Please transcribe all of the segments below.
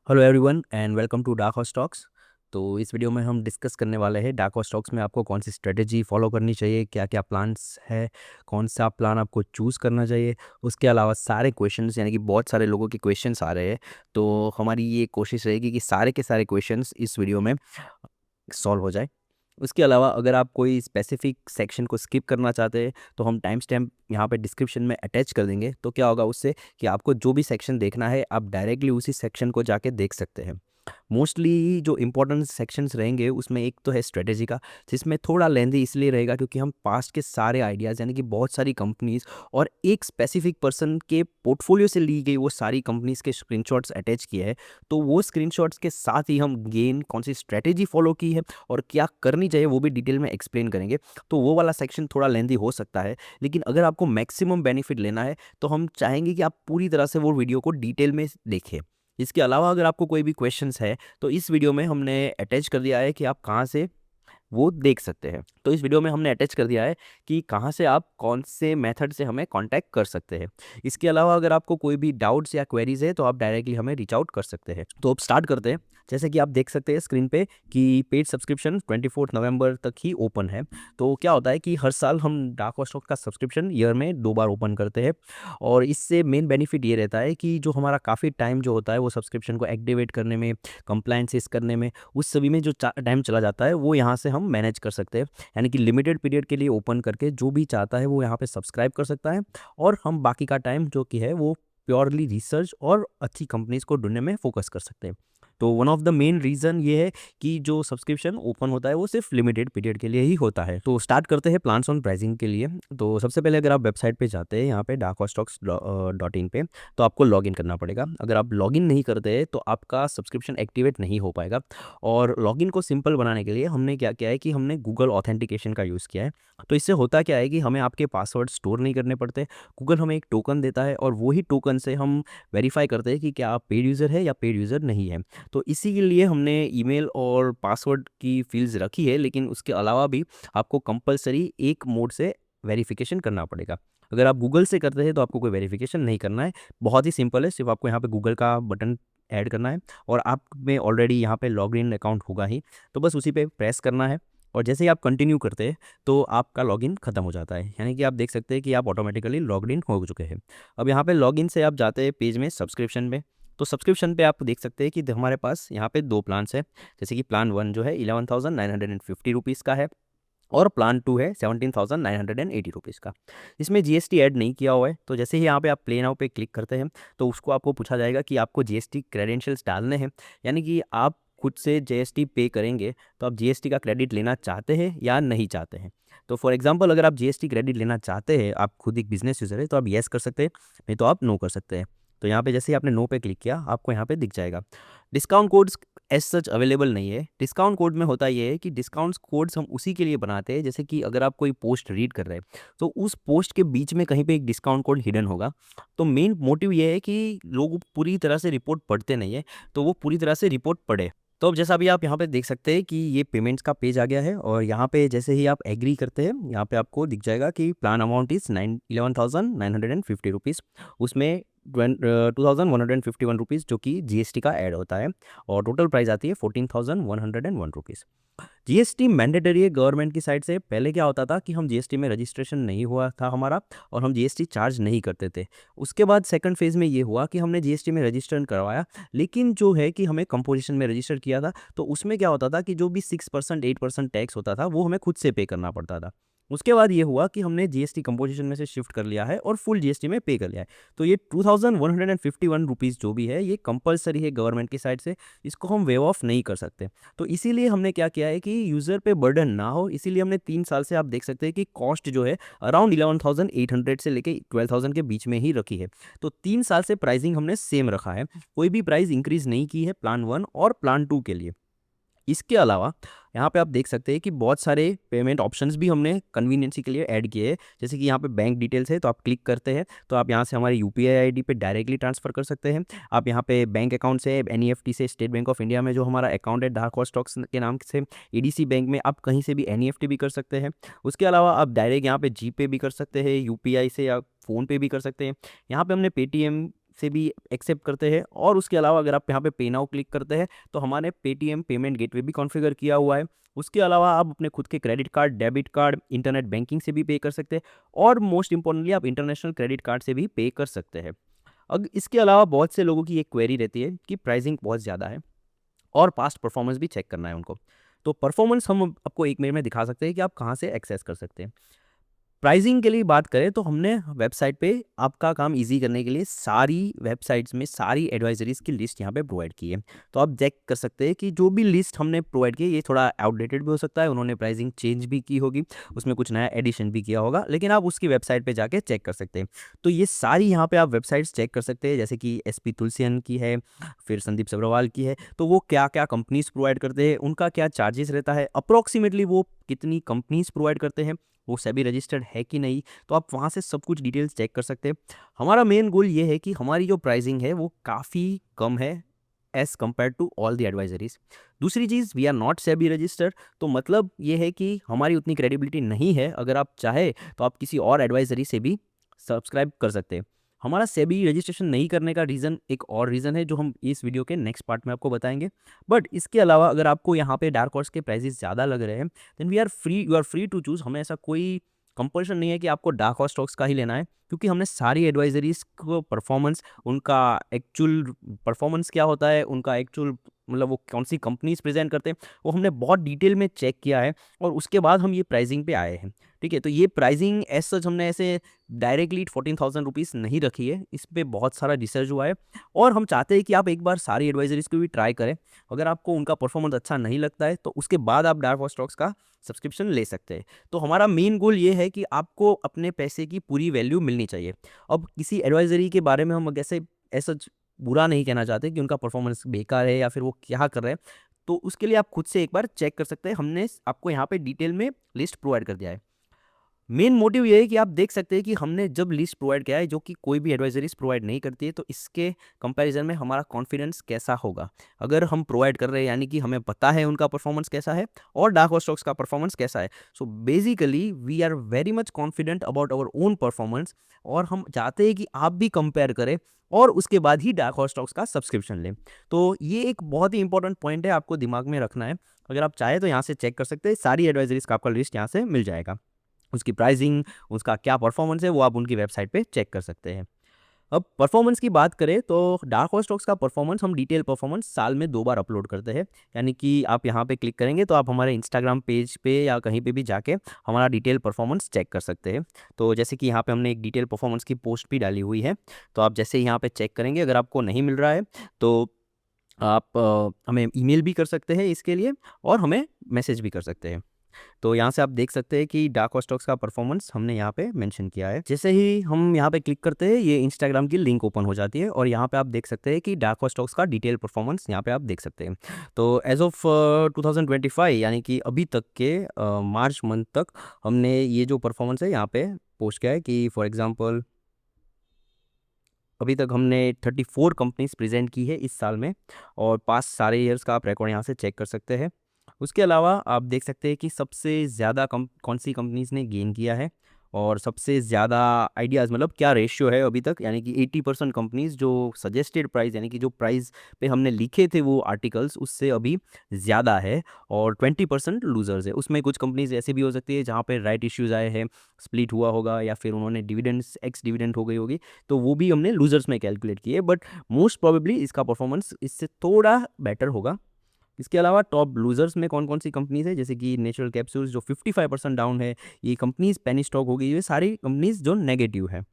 Hello everyone and welcome to dark horse talks. तो इस video में हम डिस्कस करने वाले हैं डार्क हॉर्स टॉक्स में आपको कौन सी स्ट्रेटेजी फॉलो करनी चाहिए, क्या क्या प्लान्स है, कौन सा प्लान आपको चूज़ करना चाहिए। उसके अलावा सारे क्वेश्चंस यानी कि बहुत सारे लोगों के क्वेश्चंस आ रहे हैं, तो हमारी ये कोशिश रहेगी कि सारे के सारे क्वेश्चंस इस वीडियो में सॉल्व हो जाए। उसके अलावा अगर आप कोई स्पेसिफिक सेक्शन को स्किप करना चाहते हैं तो हम टाइम स्टैम्प यहाँ पे डिस्क्रिप्शन में अटैच कर देंगे। तो क्या होगा उससे कि आपको जो भी सेक्शन देखना है आप डायरेक्टली उसी सेक्शन को जाके देख सकते हैं। मोस्टली जो इंपॉर्टेंट सेक्शंस रहेंगे उसमें एक तो है स्ट्रेटेजी का, जिसमें थोड़ा लेंदी इसलिए रहेगा क्योंकि हम पास्ट के सारे आइडियाज़ यानी कि बहुत सारी कंपनीज और एक स्पेसिफिक पर्सन के पोर्टफोलियो से ली गई वो सारी कंपनीज के स्क्रीनशॉट्स अटैच किए हैं। तो वो स्क्रीनशॉट्स के साथ ही हम गेन कौन सी स्ट्रेटेजी फॉलो की है और क्या करनी चाहिए वो भी डिटेल में एक्सप्लेन करेंगे। तो वो वाला सेक्शन थोड़ा लेंदी हो सकता है, लेकिन अगर आपको मैक्सिमम बेनिफिट लेना है तो हम चाहेंगे कि आप पूरी तरह से वो वीडियो को डिटेल में देखें। इसके अलावा अगर आपको कोई भी क्वेश्चंस है तो इस वीडियो में हमने अटैच कर दिया है कि आप कहाँ से वो देख सकते हैं। तो इस वीडियो में हमने अटैच कर दिया है कि कहाँ से आप कौन से मेथड से हमें कांटेक्ट कर सकते हैं। इसके अलावा अगर आपको कोई भी डाउट्स या क्वेरीज है तो आप डायरेक्टली हमें रीच आउट कर सकते हैं। तो अब स्टार्ट करते हैं। जैसे कि आप देख सकते हैं स्क्रीन पे कि पेड सब्सक्रिप्शन 24 नवंबर तक ही ओपन है। तो क्या होता है कि हर साल हम डार्क हॉर्स स्टॉक का सब्सक्रिप्शन ईयर में 2 बार ओपन करते हैं, और इससे मेन बेनिफिट ये रहता है कि जो हमारा काफ़ी टाइम जो होता है वो सब्सक्रिप्शन को एक्टिवेट करने में, कंप्लायंसेस करने में, उस सभी में जो टाइम चला जाता है वो यहाँ से हम मैनेज कर सकते हैं। यानी कि लिमिटेड पीरियड के लिए ओपन करके जो भी चाहता है वो यहाँ पे सब्सक्राइब कर सकता है, और हम बाकी का टाइम जो कि है वो प्योरली रिसर्च और अच्छी कंपनीज को ढूंढने में फोकस कर सकते हैं। तो one of the main reason ये है कि जो सब्सक्रिप्शन ओपन होता है वो सिर्फ लिमिटेड पीरियड के लिए ही होता है। तो स्टार्ट करते हैं प्लान्स ऑन प्राइसिंग के लिए। तो सबसे पहले अगर आप वेबसाइट पे जाते हैं यहाँ पे darkhorse.in पे, तो आपको लॉगिन करना पड़ेगा। अगर आप लॉगिन नहीं करते हैं तो आपका सब्सक्रिप्शन एक्टिवेट नहीं हो पाएगा। और लॉगिन को सिंपल बनाने के लिए हमने क्या किया है कि हमने गूगल ऑथेंटिकेशन का यूज़ किया है। तो इससे होता क्या है कि हमें आपके पासवर्ड स्टोर नहीं करने पड़ते। गूगल हमें एक टोकन देता है और वही टोकन से हम वेरीफाई करते हैं कि क्या आप पेड यूज़र है या पेड यूज़र नहीं है। तो इसी के लिए हमने ईमेल और पासवर्ड की फील्ड्स रखी है, लेकिन उसके अलावा भी आपको कंपलसरी एक मोड से वेरिफिकेशन करना पड़ेगा। अगर आप गूगल से करते हैं तो आपको कोई वेरिफिकेशन नहीं करना है। बहुत ही सिंपल है, सिर्फ आपको यहाँ पे गूगल का बटन ऐड करना है और आप में ऑलरेडी यहाँ पे लॉगिन अकाउंट होगा ही, तो बस उसी पे प्रेस करना है। और जैसे ही आप कंटिन्यू करते हैं तो आपका लॉगिन खत्म हो जाता है, यानी कि आप देख सकते हैं कि आप ऑटोमेटिकली लॉग्ड इन हो चुके हैं। अब यहाँ पे लॉगिन से आप जाते हैं पेज में सब्सक्रिप्शन में। तो सब्सक्रिप्शन पे आप देख सकते हैं कि हमारे पास यहाँ पे 2 प्लान्स है। जैसे कि प्लान 1 जो है 11,950 रुपीज़ का है, और प्लान 2 है 17,980 रुपीज़ का। इसमें जीएसटी ऐड नहीं किया हुआ है। तो जैसे ही यहाँ पे आप प्ले नाउ पे क्लिक करते हैं तो उसको आपको पूछा जाएगा कि आपको जीएसटी क्रेडेंशियल्स डालने हैं, यानी कि आप खुद से जीएसटी पे करेंगे तो आप जीएसटी का क्रेडिट लेना चाहते हैं या नहीं चाहते हैं। तो फॉर एग्जांपल अगर आप जीएसटी क्रेडिट लेना चाहते हैं, आप खुद एक बिजनेस यूज़र है, तो आप येस कर सकते हैं, नहीं तो आप नो कर सकते हैं। तो यहाँ पे जैसे ही आपने नो पे क्लिक किया आपको यहाँ पे दिख जाएगा discount codes as such available नहीं है। डिस्काउंट कोड में होता ये है कि डिस्काउंट कोड्स हम उसी के लिए बनाते हैं, जैसे कि अगर आप कोई पोस्ट रीड कर रहे हैं तो उस पोस्ट के बीच में कहीं पे एक डिस्काउंट कोड हिडन होगा। तो मेन मोटिव ये है कि लोग पूरी तरह से रिपोर्ट पढ़ते नहीं है, तो वो पूरी तरह से रिपोर्ट पढ़े। तो अब जैसा अभी आप यहाँ पे देख सकते हैं कि ये पेमेंट्स का पेज आ गया है, और यहाँ पे जैसे ही आप एग्री करते हैं यहाँ पे आपको दिख जाएगा कि प्लान अमाउंट इज़ 11,950 रुपीज़। उसमें 2,151 रुपीज़ जो कि जीएसटी का ऐड होता है, और टोटल प्राइस आती है 14,101 रुपीज़। जीएसटी मैंडेटरी है गवर्नमेंट की साइड से। पहले क्या होता था कि हम जीएसटी में रजिस्ट्रेशन नहीं हुआ था हमारा, और हम जीएसटी चार्ज नहीं करते थे। उसके बाद सेकंड फेज़ में ये हुआ कि हमने जीएसटी में रजिस्ट्रेशन करवाया, लेकिन जो है कि हमें कंपोजिशन में रजिस्टर किया था, तो उसमें क्या होता था कि जो भी 6% 8% टैक्स होता था वो हमें खुद से पे करना पड़ता था। उसके बाद ये हुआ कि हमने जीएसटी कंपोजिशन में से शिफ्ट कर लिया है और फुल जीएसटी में पे कर लिया है। तो ये 2,151 रुपीज़ जो भी है ये कंपलसरी है गवर्नमेंट की साइड से, इसको हम वेव ऑफ नहीं कर सकते। तो इसीलिए हमने क्या किया है कि यूज़र पे बर्डन ना हो, इसीलिए हमने 3 साल से आप देख सकते हैं कि कॉस्ट जो है अराउंड 11,800 से लेके 12,000 के बीच में ही रखी है। तो 3 साल से प्राइसिंग हमने सेम रखा है, कोई भी प्राइस इंक्रीज नहीं की है प्लान 1 और प्लान 2 के लिए। इसके अलावा यहाँ पे आप देख सकते हैं कि बहुत सारे पेमेंट ऑप्शंस भी हमने कन्वीनियंसी के लिए ऐड किए हैं। जैसे कि यहाँ पे बैंक डिटेल्स है, तो आप क्लिक करते हैं तो आप यहाँ से हमारे यूपीआई आईडी पे डायरेक्टली ट्रांसफ़र कर सकते हैं। आप यहाँ पे बैंक अकाउंट से एनईएफटी से स्टेट बैंक ऑफ इंडिया में जो हमारा अकाउंट है डार्क हॉर्स स्टॉक्स के नाम से, ईडीसी बैंक में आप कहीं से भी एनईएफटी भी कर सकते हैं। उसके अलावा आप डायरेक्ट यहाँ पे जीपे भी कर सकते हैं यूपीआई से, या फ़ोन पे भी कर सकते हैं। यहाँ पे हमने पेटीएम से भी एक्सेप्ट करते हैं। और उसके अलावा अगर आप यहाँ पे पे नाउ क्लिक करते हैं तो हमारे पेटीएम पेमेंट गेटवे भी कॉन्फ़िगर किया हुआ है। उसके अलावा आप अपने खुद के credit card, debit card, internet banking से भी पे कर सकते हैं और मोस्ट इंपॉर्टेंटली आप इंटरनेशनल क्रेडिट कार्ड से भी पे कर सकते हैं। अब इसके अलावा बहुत से लोगों की एक क्वेरी रहती है कि प्राइसिंग बहुत ज़्यादा है और पास्ट परफॉर्मेंस भी चेक करना है उनको। तो परफॉर्मेंस हम आपको 1 मिनट में दिखा सकते हैं कि आप कहाँ से एक्सेस कर सकते हैं। प्राइसिंग के लिए बात करें तो हमने वेबसाइट पे आपका काम ईज़ी करने के लिए सारी वेबसाइट्स में सारी एडवाइज़रीज़ की लिस्ट यहाँ पे प्रोवाइड की है। तो आप चेक कर सकते हैं कि जो भी लिस्ट हमने प्रोवाइड की है ये थोड़ा आउटडेटेड भी हो सकता है, उन्होंने प्राइसिंग चेंज भी की होगी, उसमें कुछ नया एडिशन भी किया होगा, लेकिन आप उसकी वेबसाइट पे जाके चेक कर सकते हैं। तो ये सारी यहाँ पे आप वेबसाइट्स चेक कर सकते हैं, जैसे कि एसपी तुलसियन की है, फिर संदीप सब्रवाल की है। तो वो क्या-क्या कंपनीज़ प्रोवाइड करते हैं, उनका क्या चार्जेस रहता है, अप्रॉक्सिमेटली वो कितनी कंपनीज़ प्रोवाइड करते हैं, वो सेबी रजिस्टर्ड है कि नहीं, तो आप वहाँ से सब कुछ डिटेल्स चेक कर सकते हैं। हमारा मेन गोल ये है कि हमारी जो प्राइसिंग है वो काफ़ी कम है as compare to all the advisories. दूसरी चीज़, we are not SEBI registered, तो मतलब ये है कि हमारी उतनी क्रेडिबिलिटी नहीं है। अगर आप चाहे तो आप किसी और एडवाइजरी से भी सब्सक्राइब कर सकते हैं। हमारा सेबी रजिस्ट्रेशन नहीं करने का रीज़न एक और रीज़न है जो हम इस वीडियो के नेक्स्ट पार्ट में आपको बताएंगे। बट इसके अलावा अगर आपको यहाँ पे डार्क हॉर्स के प्राइसेस ज़्यादा लग रहे हैं then you are free to choose. हमें ऐसा कोई कंपल्शन नहीं है कि आपको डार्क हॉर्स स्टॉक्स का ही लेना है, क्योंकि हमने सारी एडवाइजरीज को परफॉर्मेंस, उनका एक्चुअल परफॉर्मेंस क्या होता है, उनका एक्चुअल मतलब वो कौन सी कंपनीज प्रेजेंट करते हैं, वो हमने बहुत डिटेल में चेक किया है और उसके बाद हम ये प्राइसिंग पे आए हैं। ठीक है, तो ये प्राइसिंग एज सच हमने ऐसे डायरेक्टली 14,000 रुपीज़ नहीं रखी है, इस पे बहुत सारा रिसर्च हुआ है और हम चाहते हैं कि आप एक बार सारी एडवाइजरीज को भी ट्राई करें। अगर आपको उनका परफॉर्मेंस अच्छा नहीं लगता है तो उसके बाद आप डार्क हॉर्स स्टॉक्स का सब्सक्रिप्शन ले सकते हैं। तो हमारा मेन गोल ये है कि आपको अपने पैसे की पूरी वैल्यू मिलनी चाहिए। अब किसी एडवाइजरी के बारे में हम कैसे ऐसा बुरा नहीं कहना चाहते कि उनका परफॉर्मेंस बेकार है या फिर वो क्या कर रहे हैं, तो उसके लिए आप खुद से एक बार चेक कर सकते हैं। हमने आपको यहाँ पे डिटेल में लिस्ट प्रोवाइड कर दिया है। मेन मोटिव ये है कि आप देख सकते हैं कि हमने जब लिस्ट प्रोवाइड किया है जो कि कोई भी एडवाइजरीज प्रोवाइड नहीं करती है, तो इसके कंपैरिजन में हमारा कॉन्फिडेंस कैसा होगा। अगर हम प्रोवाइड कर रहे हैं यानी कि हमें पता है उनका परफॉर्मेंस कैसा है और डार्क हॉर्स स्टॉक्स का परफॉर्मेंस कैसा है। So basically we are very much confident about our own performance और हम चाहते हैं कि आप भी कंपेयर करें और उसके बाद ही डार्क हॉर्स स्टॉक्स का सब्सक्रिप्शन लें। तो ये एक बहुत ही इंपॉर्टेंट पॉइंट है, आपको दिमाग में रखना है। अगर आप चाहें तो यहाँ से चेक कर सकते हैं, सारी एडवाइजरीज का आपका लिस्ट यहाँ से मिल जाएगा। उसकी प्राइसिंग, उसका क्या परफॉर्मेंस है वो आप उनकी वेबसाइट पे चेक कर सकते हैं। अब परफॉर्मेंस की बात करें तो डार्क हॉर्स स्टॉक्स का परफॉर्मेंस हम डिटेल परफॉर्मेंस साल में 2 बार अपलोड करते हैं। यानी कि आप यहाँ पे क्लिक करेंगे तो आप हमारे इंस्टाग्राम पेज पे या कहीं पे भी जाके हमारा डिटेल परफॉर्मेंस चेक कर सकते हैं। तो जैसे कि यहाँ पे हमने एक डिटेल परफॉर्मेंस की पोस्ट भी डाली हुई है, तो आप जैसे यहाँ पे चेक करेंगे, अगर आपको नहीं मिल रहा है तो आप हमें ईमेल भी कर सकते हैं इसके लिए और हमें मैसेज भी कर सकते हैं। तो यहाँ से आप देख सकते हैं कि डार्क हॉर्स स्टॉक्स का परफॉर्मेंस हमने यहाँ पे मेंशन किया है। जैसे ही हम यहाँ पे क्लिक करते हैं ये इंस्टाग्राम की लिंक ओपन हो जाती है और यहाँ पे आप देख सकते हैं कि डार्क हॉर्स स्टॉक्स का डिटेल परफॉर्मेंस यहाँ पे आप देख सकते हैं। तो एज ऑफ 2025 यानी कि अभी तक के मार्च मंथ तक हमने ये जो परफॉर्मेंस है यहाँ पे पोस्ट किया है कि फॉर एग्जाम्पल अभी तक हमने 34 कंपनीज प्रेजेंट की है इस साल में और पास्ट सारे ईयर्स का आप रिकॉर्ड यहाँ से चेक कर सकते हैं। उसके अलावा आप देख सकते हैं कि सबसे ज़्यादा कौन सी कंपनीज ने गेन किया है और सबसे ज़्यादा आइडियाज़ मतलब क्या रेशियो है अभी तक, यानी कि 80% कंपनीज जो सजेस्टेड प्राइस यानी कि जो प्राइस पे हमने लिखे थे वो आर्टिकल्स उससे अभी ज़्यादा है और 20% लूजर्स है। उसमें कुछ कंपनीज ऐसी भी हो सकती है जहाँ पे राइट इश्यूज आए हैं, स्प्लिट हुआ होगा या फिर उन्होंने डिविडेंड्स एक्स डिविडेंड हो गई होगी, तो वो भी हमने लूजर्स में कैलकुलेट किए। बट मोस्ट प्रोबेबली इसका परफॉर्मेंस इससे थोड़ा बेटर होगा। इसके अलावा टॉप लूजर्स में कौन कौन सी कंपनीज है, जैसे कि नेचुरल कैप्सूल्स जो 55% डाउन है, ये कंपनीज पेनी स्टॉक हो गई, ये सारी कंपनीज जो नेगेटिव है।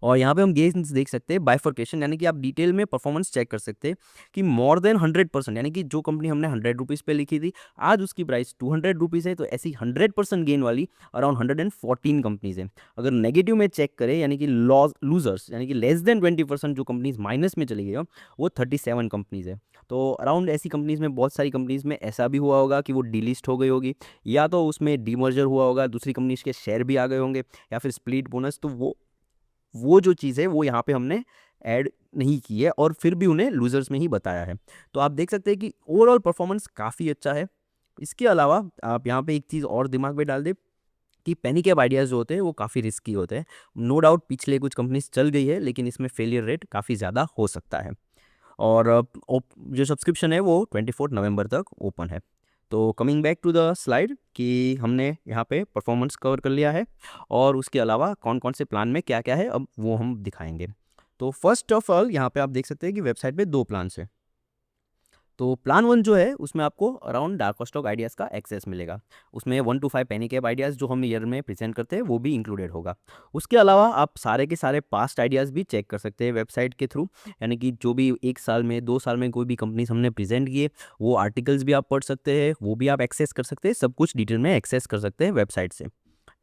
और यहाँ पे हम गेन्स देख सकते हैं बाइफर्केशन, यानी कि आप डिटेल में परफॉर्मेंस चेक कर सकते हैं कि मोर देन 100%, यानी कि जो कंपनी हमने 100 रुपीज़ पे लिखी थी आज उसकी प्राइस 200 रुपीज़ है, तो ऐसी 100% गेन वाली अराउंड 114 कंपनीज हैं। अगर नेगेटिव में चेक करें यानी कि लूजर्स यानी कि लेस देन 20% जो कंपनीज माइनस में चली गई हो वो 37 कंपनीज है। तो अराउंड ऐसी कंपनीज में बहुत सारी कंपनीज में ऐसा भी हुआ होगा कि वो डीलिस्ट हो गई होगी या तो उसमें डीमर्जर हुआ होगा, दूसरी कंपनीज के शेयर भी आ गए होंगे या फिर स्प्लिट बोनस, तो वो जो चीज़ है वो यहाँ पे हमने ऐड नहीं की है और फिर भी उन्हें लूजर्स में ही बताया है। तो आप देख सकते हैं कि ओवरऑल परफॉर्मेंस काफ़ी अच्छा है। इसके अलावा आप यहाँ पे एक चीज़ और दिमाग में डाल दें कि पेनी कैप आइडियाज़ जो होते हैं वो काफ़ी रिस्की होते हैं। नो डाउट पिछले कुछ कंपनीज चल गई है, लेकिन इसमें फेलियर रेट काफ़ी ज़्यादा हो सकता है। और जो सब्सक्रिप्शन है वो 24 नवंबर तक ओपन है। तो coming back to the slide कि हमने यहाँ पे परफॉर्मेंस कवर कर लिया है और उसके अलावा कौन कौन से प्लान में क्या क्या है अब वो हम दिखाएंगे। तो फर्स्ट ऑफ ऑल यहाँ पे आप देख सकते हैं कि वेबसाइट पे 2 प्लान्स हैं। तो प्लान 1 जो है उसमें आपको अराउंड डार्क स्टॉक आइडियाज़ का एक्सेस मिलेगा। उसमें 1 to 5 पेनी कैप आइडियाज़ जो हम ईयर में प्रेजेंट करते हैं वो भी इंक्लूडेड होगा। उसके अलावा आप सारे के सारे पास्ट आइडियाज़ भी चेक कर सकते हैं वेबसाइट के थ्रू, यानी कि जो भी 1 साल में 2 साल में कोई भी कंपनीज हमने प्रेजेंट किए वो आर्टिकल्स भी आप पढ़ सकते हैं, वो भी आप एक्सेस कर सकते हैं, सब कुछ डिटेल में एक्सेस कर सकते हैं वेबसाइट से।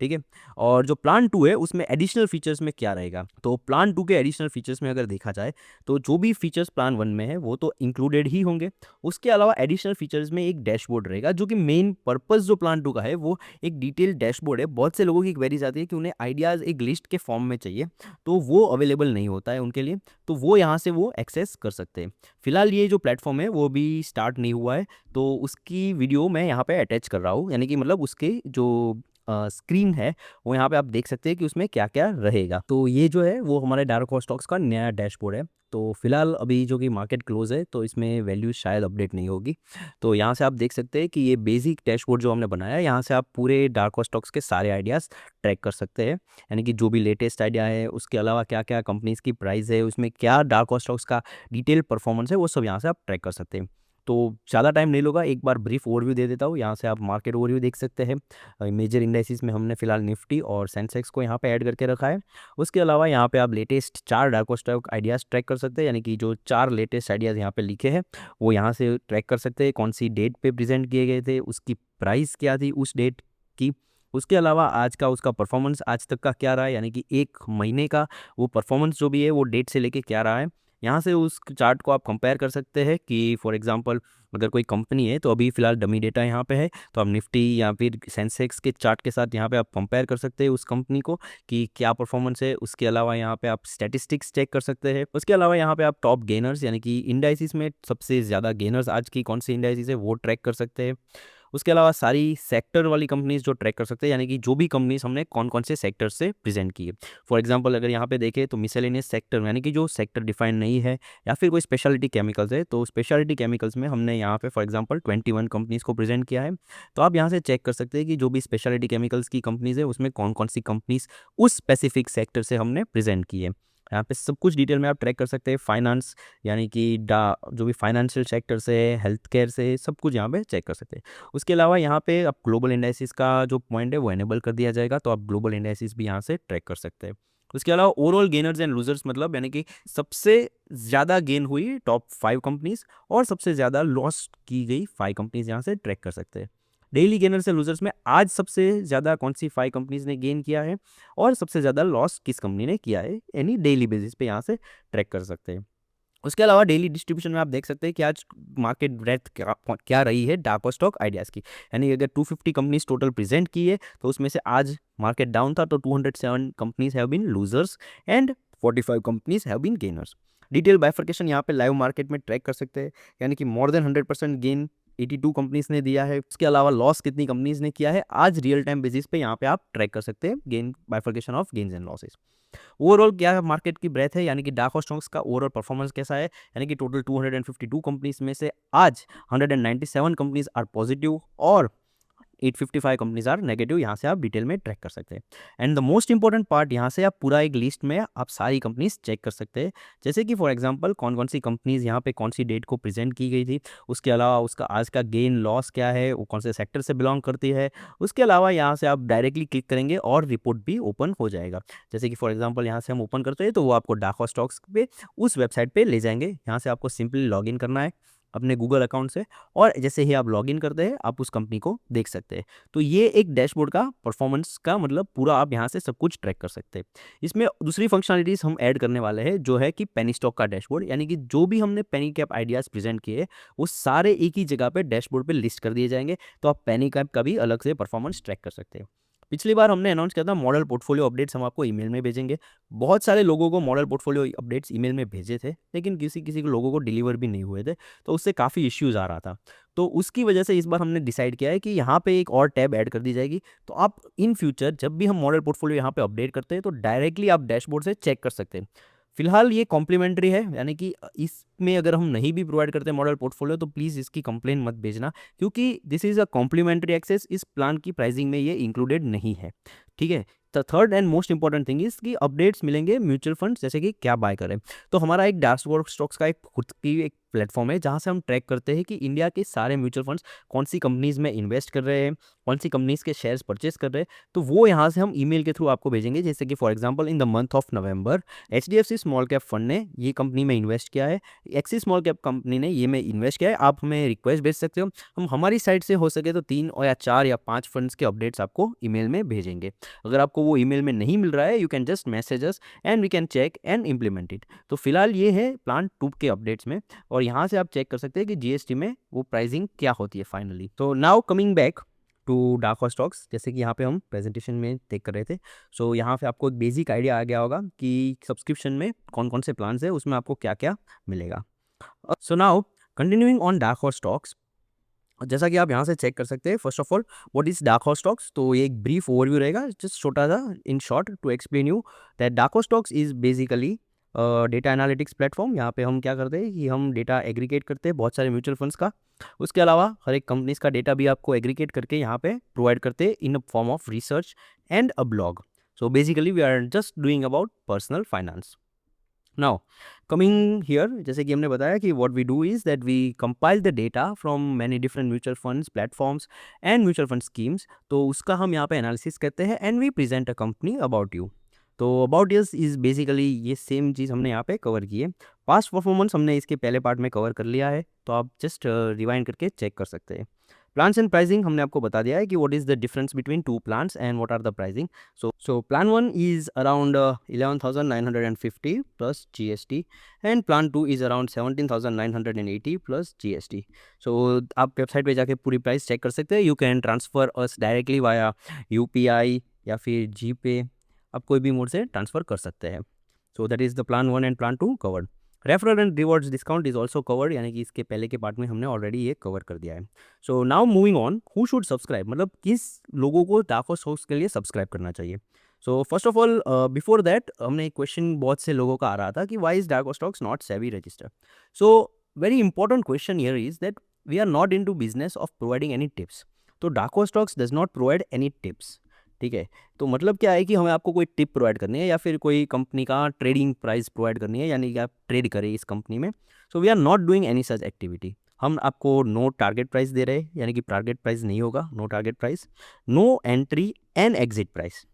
ठीक है। और जो प्लान 2 है उसमें एडिशनल फीचर्स में क्या रहेगा, तो प्लान 2 के एडिशनल फीचर्स में अगर देखा जाए तो जो भी फीचर्स प्लान 1 में है वो तो इंक्लूडेड ही होंगे। उसके अलावा एडिशनल फीचर्स में एक डैशबोर्ड रहेगा, जो कि मेन पर्पस जो प्लान 2 का है वो एक डिटेल डैशबोर्ड है। बहुत से लोगों की क्वेरीज आती है कि उन्हें आइडियाज़ एक लिस्ट के फॉर्म में चाहिए, तो वो अवेलेबल नहीं होता है उनके लिए, तो वो यहाँ से वो एक्सेस कर सकते हैं। फिलहाल ये जो प्लेटफॉर्म है वो भी स्टार्ट नहीं हुआ है, तो उसकी वीडियो मैं यहाँ पे अटैच कर रहा हूँ, यानी कि मतलब उसके जो स्क्रीन है वो यहाँ पे आप देख सकते हैं कि उसमें क्या क्या रहेगा। तो ये जो है वो हमारे डार्क हॉर्स स्टॉक्स का नया डैशबोर्ड है। तो फिलहाल अभी जो कि मार्केट क्लोज है तो इसमें वैल्यू शायद अपडेट नहीं होगी। तो यहाँ से आप देख सकते हैं कि ये बेसिक डैशबोर्ड जो हमने बनाया है, यहाँ से आप पूरे डार्क हॉर्स स्टॉक्स के सारे आइडियाज़ ट्रैक कर सकते हैं, यानी कि जो भी लेटेस्ट आइडिया है, उसके अलावा क्या क्या कंपनीज की प्राइस है, उसमें क्या डार्क हॉर्स स्टॉक्स का डिटेल परफॉर्मेंस है, वो सब यहाँ से आप ट्रैक कर सकते हैं। तो ज़्यादा टाइम नहीं लूँगा, एक बार ब्रीफ ओवरव्यू दे देता हूँ। यहाँ से आप मार्केट ओवरव्यू देख सकते हैं। मेजर इंडाइसिस में हमने फिलहाल निफ्टी और सेंसेक्स को यहाँ पे ऐड करके रखा है। उसके अलावा यहाँ पे आप latest 4 dark stock ideas track कर सकते हैं, यानी कि जो 4 लेटेस्ट आइडियाज़ यहाँ पे लिखे हैं वो यहाँ से ट्रैक कर सकते हैं, कौन सी डेट पे प्रेजेंट किए गए थे, उसकी प्राइस क्या थी उस डेट की। उसके अलावा आज का उसका परफॉर्मेंस आज तक का क्या रहा है, यानी कि 1 महीने का वो परफॉर्मेंस जो भी है वो डेट से लेके क्या रहा है। यहाँ से उस चार्ट को आप कंपेयर कर सकते हैं कि फॉर एग्जांपल अगर कोई कंपनी है, तो अभी फ़िलहाल डमी डेटा यहाँ पे है, तो आप निफ्टी या फिर सेंसेक्स के चार्ट के साथ यहाँ पे आप कंपेयर कर सकते हैं उस कंपनी को कि क्या परफॉर्मेंस है। उसके अलावा यहाँ पे आप स्टैटिस्टिक्स चेक कर सकते हैं। उसके अलावा यहाँ पे आप टॉप गेनर्स, यानी कि इंडाइसिस में सबसे ज़्यादा गेनर्स आज की कौन सी इंडाइसिस है वो ट्रैक कर सकते हैं। उसके अलावा सारी सेक्टर वाली कंपनीज जो ट्रैक कर सकते हैं, यानी कि जो भी कंपनीज हमने कौन कौन से सेक्टर से प्रेजेंट की है। फॉर एग्जांपल अगर यहाँ पे देखें तो मिसेलेनियस सेक्टर, यानी कि जो सेक्टर डिफाइन नहीं है, या फिर कोई स्पेशलिटी केमिकल्स है, तो स्पेशलिटी केमिकल्स में हमने यहाँ पे फॉर एग्जांपल 21 कंपनीज को प्रेजेंट किया है। तो आप यहाँ से चेक कर सकते हैं कि जो भी स्पेशलिटी केमिकल्स की कंपनीज है उसमें कौन कौन सी कंपनीज उस स्पेसिफिक सेक्टर से हमने प्रेजेंट की है। यहाँ पे सब कुछ डिटेल में आप ट्रैक कर सकते हैं। फाइनेंस, यानी कि डा जो भी फाइनेंशियल सेक्टर से, हेल्थ केयर से, सब कुछ यहाँ पे चेक कर सकते हैं। उसके अलावा यहाँ पे आप ग्लोबल इंडाइसिस का जो पॉइंट है वो एनेबल कर दिया जाएगा, तो आप ग्लोबल इंडाइसिस भी यहाँ से ट्रैक कर सकते हैं। उसके अलावा ओवरऑल गेनर्स एंड लूजर्स, मतलब यानी कि सबसे ज़्यादा गेन हुई टॉप 5 कंपनीज और सबसे ज़्यादा लॉस की गई 5 कंपनीज यहाँ से ट्रैक कर सकते हैं। डेली गेनर से लूजर्स में आज सबसे ज़्यादा कौन सी 5 कंपनीज ने गेन किया है और सबसे ज़्यादा लॉस किस कंपनी ने किया है, यानी डेली बेसिस पे यहाँ से ट्रैक कर सकते हैं। उसके अलावा डेली डिस्ट्रीब्यूशन में आप देख सकते हैं कि आज मार्केट ब्रेथ क्या रही है डार्क स्टॉक आइडियाज़ की, यानी अगर 250 कंपनीज टोटल प्रेजेंट की है तो उसमें से आज मार्केट डाउन था, तो 207 companies have been losers and 45 companies have been gainers. Detail bifurcation यहाँ पे लाइव मार्केट में ट्रैक कर सकते हैं, यानी कि मोर देन 100% गेन 82 कंपनीज ने दिया है। उसके अलावा लॉस कितनी कंपनीज ने किया है आज रियल टाइम बेसिस पे यहाँ पे आप ट्रैक कर सकते हैं, gain bifurcation of gains and losses. Overall क्या मार्केट की ब्रेथ है, यानी कि डार्क स्टॉक्स का ओवरऑल परफॉर्मेंस कैसा है, यानी कि टोटल 252 कंपनीज में से आज 197 कंपनीज आर पॉजिटिव और 855 कंपनीज आर नेगेटिव। यहाँ से आप डिटेल में ट्रैक कर सकते हैं। And the most important part, यहाँ से आप पूरा एक लिस्ट में आप सारी कंपनीज चेक कर सकते हैं, जैसे कि फॉर एग्जांपल कौन कौन सी कंपनीज यहाँ पे कौन सी डेट को प्रेजेंट की गई थी, उसके अलावा उसका आज का गेन लॉस क्या है, वो कौन से सेक्टर से बिलोंग करती है। उसके अलावा यहाँ से आप डायरेक्टली क्लिक करेंगे और रिपोर्ट भी ओपन हो जाएगा। जैसे कि फॉर एग्जाम्पल यहाँ से हम ओपन करते हैं तो वो आपको डार्क स्टॉक्स पे उस वेबसाइट पे ले जाएंगे। यहाँ से आपको सिंपली लॉगिन करना है अपने गूगल अकाउंट से, और जैसे ही आप लॉगिन करते हैं आप उस कंपनी को देख सकते हैं। तो ये एक डैशबोर्ड का परफॉर्मेंस का मतलब पूरा आप यहाँ से सब कुछ ट्रैक कर सकते हैं। इसमें दूसरी फंक्शनलिटीज़ हम ऐड करने वाले हैं, जो है कि पेनी स्टॉक का डैशबोर्ड, यानी कि जो भी हमने पेनी कैप आइडियाज़ प्रेजेंट किए वो सारे एक ही जगह पे डैशबोर्ड पे लिस्ट कर दिए जाएंगे, तो आप पेनी कैप का भी अलग से परफॉर्मेंस ट्रैक कर सकते हैं। पिछली बार हमने अनाउंस किया था मॉडल पोर्टफोलियो अपडेट्स हम आपको ईमेल में भेजेंगे। बहुत सारे लोगों को मॉडल पोर्टफोलियो अपडेट्स ईमेल में भेजे थे, लेकिन किसी किसी को लोगों को डिलीवर भी नहीं हुए थे, तो उससे काफ़ी इश्यूज़ आ रहा था। तो उसकी वजह से इस बार हमने डिसाइड किया है कि यहाँ पे एक और टैब ऐड कर दी जाएगी। तो आप इन फ्यूचर जब भी हम मॉडल पोर्टफोलियो यहाँ पे अपडेट करते हैं, तो डायरेक्टली आप डैशबोर्ड से चेक कर सकते हैं। फिलहाल ये कॉम्प्लीमेंट्री है, यानी कि इसमें अगर हम नहीं भी प्रोवाइड करते मॉडल पोर्टफोलियो तो प्लीज़ इसकी कंप्लेन मत भेजना, क्योंकि this is a complimentary access, इस प्लान की प्राइसिंग में ये इंक्लूडेड नहीं है। ठीक है। The third and most important thing is कि अपडेट्स मिलेंगे म्यूचुअल फंड्स, जैसे कि क्या बाय करें। तो हमारा एक डैशबोर्ड स्टॉक्स का एक खुद की एक प्लेटफॉर्म है, जहाँ से हम ट्रैक करते हैं कि इंडिया के सारे म्यूचुअल फंड्स कौन सी कंपनीज में इन्वेस्ट कर रहे हैं, कौन सी कंपनीज के शेयर्स परचेस कर रहे हैं। तो वो यहाँ से हम ईमेल के थ्रू आपको भेजेंगे। जैसे कि for example in the month of November HDFC small cap fund ने ये कंपनी में इन्वेस्ट किया है, एक्सिस स्मॉल कैप कंपनी ने ये में इन्वेस्ट किया है, आप हमें रिक्वेस्ट भेज सकते हो। हम हमारी साइड से हो सके तो 3 या 4 या 5 फंड्स के अपडेट्स आपको ईमेल में भेजेंगे। अगर आपको वो ईमेल में नहीं मिल रहा है, you can just message us and we can check and implement it. तो फिलहाल ये है प्लान 2 के अपडेट्स में, और यहाँ से आप चेक कर सकते हैं कि GST में वो प्राइसिंग क्या होती है फाइनली। तो now coming back to dark horse stocks, जैसे कि यहाँ पे हम प्रेजेंटेशन में देख कर रहे थे। सो यहाँ पे आपको एक बेसिक आइडिया आ गया होगा कि सब्सक्रिप्शन में कौन कौन से प्लान्स है, उसमें आपको क्या क्या मिलेगा। So now continuing on dark horse stocks, जैसा कि आप यहाँ से चेक कर सकते हैं, first of all what is dark horse stocks. तो ये एक ब्रीफ ओवरव्यू रहेगा, जस्ट छोटा सा in short to explain you that dark horse stocks is basically data analytics platform. यहाँ पे हम क्या करते हैं कि हम डेटा एग्रीगेट करते हैं बहुत सारे म्यूचुअल फंड्स का। उसके अलावा हर एक कंपनीज का डेटा भी आपको एग्रीगेट करके यहाँ पे प्रोवाइड करते हैं in a form of research and a blog. So basically we are just doing about personal finance. Now coming here, जैसे कि हमने बताया कि what we do is that we compile the data from many different mutual funds platforms and mutual fund schemes. तो उसका हम यहाँ पे एनालिसिस करते हैं and we present a company about you. तो अबाउट यस इज बेसिकली ये same चीज़ हमने यहाँ पे कवर की है। पास्ट परफॉर्मेंस हमने इसके पहले पार्ट में कवर कर लिया है, तो आप जस्ट रिवाइंड करके चेक कर सकते हैं। प्लान्स एंड प्राइसिंग हमने आपको बता दिया है कि what is the difference between two plans and what are the pricing. So plan 1 is around 11,950 plus GST, and plan 2 is around 17,980 plus GST. So आप वेबसाइट पे जाके पूरी प्राइस चेक कर सकते हैं। You can transfer us directly via UPI या फिर GPay, आप कोई भी मोड से ट्रांसफ़र कर सकते हैं। So that is the plan 1 and plan 2 covered. Referral and rewards discount is also covered, यानी कि इसके पहले के पार्ट में हमने ऑलरेडी ये कवर कर दिया है। So now moving on, who should subscribe, मतलब किस लोगों को डार्क हॉर्स स्टॉक्स के लिए सब्सक्राइब करना चाहिए। सो first of all before that हमने एक क्वेश्चन बहुत से लोगों का आ रहा था कि why is dark horse stocks not SEBI registered. So very important question here is that we are not into business of providing any tips. तो dark horse stocks does not provide any tips. ठीक है। तो मतलब क्या है कि हमें आपको कोई टिप प्रोवाइड करनी है या फिर कोई कंपनी का ट्रेडिंग प्राइस प्रोवाइड करनी है, यानी कि आप ट्रेड करें इस कंपनी में। So we are not doing any such activity. हम आपको नो टारगेट प्राइस दे रहे हैं, यानी कि टारगेट प्राइस नहीं होगा, no target price, no entry and exit price.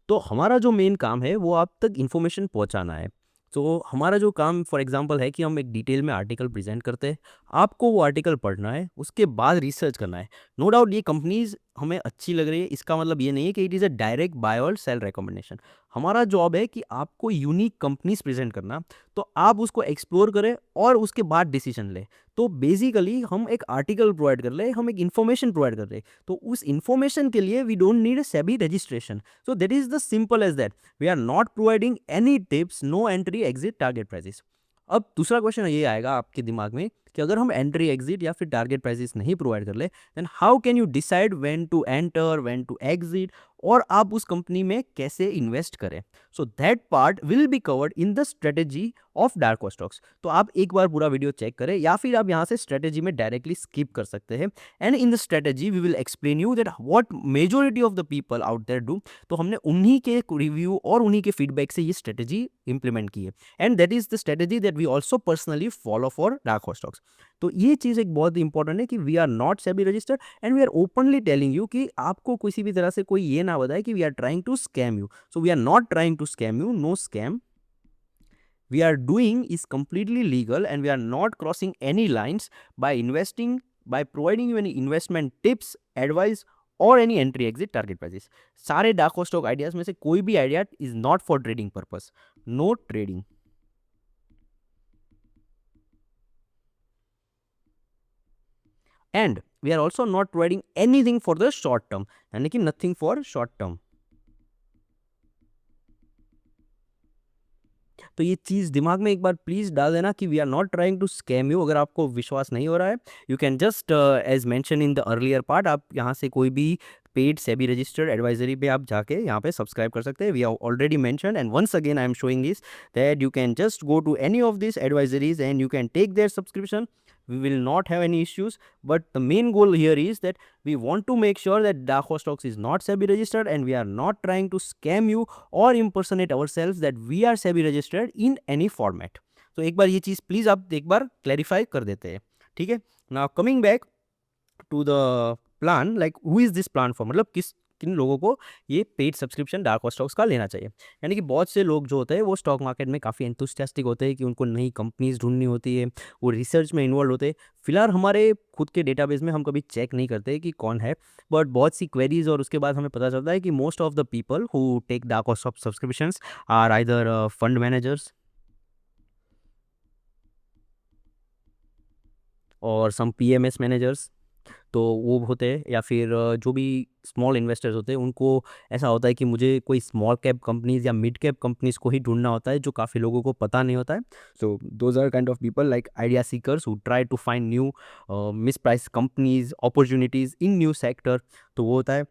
तो हमारा जो मेन काम है वो आप तक इन्फॉर्मेशन पहुंचाना है। तो हमारा जो काम फॉर एग्जांपल है कि हम एक डिटेल में आर्टिकल प्रेजेंट करते हैं, आपको वो आर्टिकल पढ़ना है, उसके बाद रिसर्च करना है। नो डाउट ये कंपनीज हमें अच्छी लग रही है, इसका मतलब ये नहीं है कि it is a direct buy और सेल रिकमेंडेशन। हमारा जॉब है कि आपको यूनिक कंपनीज प्रेजेंट करना, तो आप उसको एक्सप्लोर करें और उसके बाद डिसीजन लें। तो बेसिकली हम एक आर्टिकल प्रोवाइड कर रहे हैं, हम एक इन्फॉर्मेशन प्रोवाइड कर रहे हैं, तो उस इन्फॉर्मेशन के लिए we don't need a SEBI registration. So that is the simple as that. We are not providing any tips, no entry, exit, target prices. अब दूसरा क्वेश्चन ये आएगा आपके दिमाग में कि अगर हम एंट्री एग्जिट या फिर टारगेट प्राइसेस नहीं प्रोवाइड कर ले, then how can you decide when to enter, when to exit, और आप उस कंपनी में कैसे इन्वेस्ट करें। So that part will be covered in the strategy of dark horse stocks. तो आप एक बार पूरा वीडियो चेक करें या फिर आप यहाँ से स्ट्रेटेजी में डायरेक्टली स्किप कर सकते हैं। And in the strategy we will explain you that what majority of the people out there do. तो हमने उन्हीं के रिव्यू और उन्हीं के फीडबैक से ये स्ट्रेटेजी इंप्लीमेंट की है, and that is the strategy that we also personally follow for dark horse stocks. तो ये चीज़ एक बहुत इंपॉर्टेंट है कि we are not SEBI registered and we are openly telling you कि आपको किसी भी तरह से कोई ये ना बताए कि we are trying to scam you. So we are not trying to scam you, no scam. We are doing is completely legal and we are not crossing any lines by investing, by providing you any investment tips, advice or any entry exit target prices. सारे dark horse stock ideas में से कोई भी idea is not for trading purpose, no trading. And we are also not providing anything for the short term, यानी कि nothing for short term. तो ये चीज़ दिमाग में एक बार प्लीज़ डाल देना कि we are not trying to scam you. अगर आपको विश्वास नहीं हो रहा है, you can just as mention in the earlier part, आप यहाँ से कोई भी पेड सेबी रजिस्टर्ड एडवाइजरी पे आप जाके यहाँ पे सब्सक्राइब कर सकते हैं। We have already mentioned and once again I am showing this that you can just go to any of this advisories and you can take their subscription. We will not have any issues, but the main goal here is that we want to make sure that Dark Horse Talks is not SEBI registered and we are not trying to scam you or impersonate ourselves that we are SEBI registered in any format. तो एक बार ये चीज़ please आप एक बार clarify कर देते हैं, ठीक है। Now coming back to the plan, like who is this plan for, मतलब किन लोगों को ये paid subscription dark horse stocks का लेना चाहिए। यानी कि बहुत से लोग जो होते हैं वो स्टॉक मार्केट में काफ़ी एंथुसियास्टिक होते हैं कि उनको नई कंपनीज ढूंढनी होती है, वो रिसर्च में इन्वॉल्व होते हैं। फिलहाल हमारे खुद के डेटाबेस में हम कभी चेक नहीं करते कि कौन है, बट बहुत सी क्वेरीज और उसके बाद हमें पता चलता है कि most of the people who take dark horse subscriptions are either fund managers और सम पीएमएस मैनेजर्स। तो वो होते हैं, या फिर जो भी स्मॉल इन्वेस्टर्स होते हैं उनको ऐसा होता है कि मुझे कोई स्मॉल कैप कंपनीज या मिड कैप कंपनीज को ही ढूंढना होता है, जो काफ़ी लोगों को पता नहीं होता है। So those are kind of people like idea seekers who try to find new misprice companies opportunities in new sector. तो वो होता है।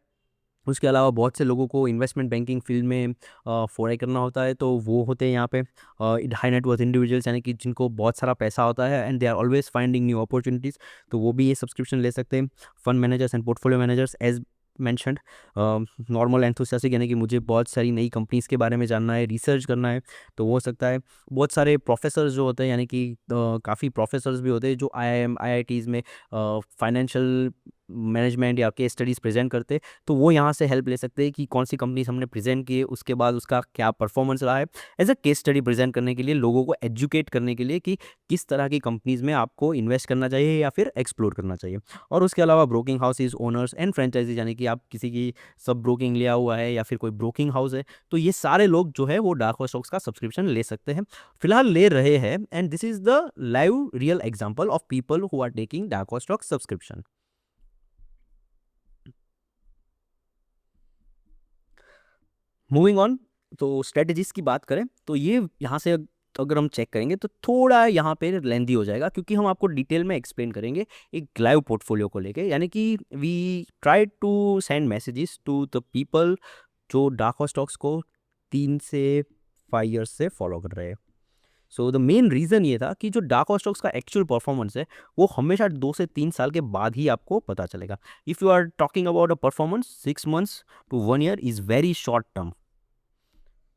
उसके अलावा बहुत से लोगों को इन्वेस्टमेंट बैंकिंग फील्ड में फोराई करना होता है, तो वो होते हैं यहाँ पे हाई नेट वर्थ इंडिविजुअल्स, यानी कि जिनको बहुत सारा पैसा होता है and they are always finding new opportunities. तो वो भी ये सब्सक्रिप्शन ले सकते हैं। Fund managers and portfolio managers as mentioned. Normal enthusiastic, यानी कि मुझे बहुत सारी नई कंपनीज़ के बारे में जानना है, रिसर्च करना है, तो वो हो सकता है। बहुत सारे प्रोफेसर्स जो होते हैं, यानी कि काफ़ी प्रोफेसर्स भी होते हैं जो आईआईएम आईआईटीज़ में फाइनेंशियल मैनेजमेंट या केस स्टडीज़ प्रेजेंट करते हैं, तो वो यहाँ से हेल्प ले सकते हैं कि कौन सी कंपनीज हमने प्रेजेंट की है, उसके बाद उसका क्या परफॉर्मेंस रहा है, as a case study present करने के लिए, लोगों को एजुकेट करने के लिए कि किस तरह की कंपनीज में आपको इन्वेस्ट करना चाहिए या फिर एक्सप्लोर करना चाहिए। और उसके अलावा broking houses, owners and franchises, यानी कि आप किसी की सब ब्रोकिंग लिया हुआ है या फिर कोई ब्रोकिंग हाउस है, तो ये सारे लोग जो है वो डार्क हॉर्स स्टॉक्स का सब्सक्रिप्शन ले सकते हैं, फिलहाल ले रहे हैं। And this is the live real example of people who are taking dark horse stocks subscription. Moving on, तो स्ट्रेटजीज की बात करें तो ये यहाँ से अगर हम चेक करेंगे तो थोड़ा यहाँ पे लेंदी हो जाएगा, क्योंकि हम आपको डिटेल में एक्सप्लेन करेंगे एक लाइव पोर्टफोलियो को लेके। यानी कि we try to send messages to the people जो डार्क हॉर्स स्टॉक्स को 3 से 5 ईयर्स से फॉलो कर रहे हैं। सो द मेन रीज़न ये था कि जो डार्क हॉर्स स्टॉक्स का एक्चुअल परफॉर्मेंस है वो हमेशा 2 से 3 साल के बाद ही आपको पता चलेगा। If you are talking about a performance 6 months to 1 year is very short term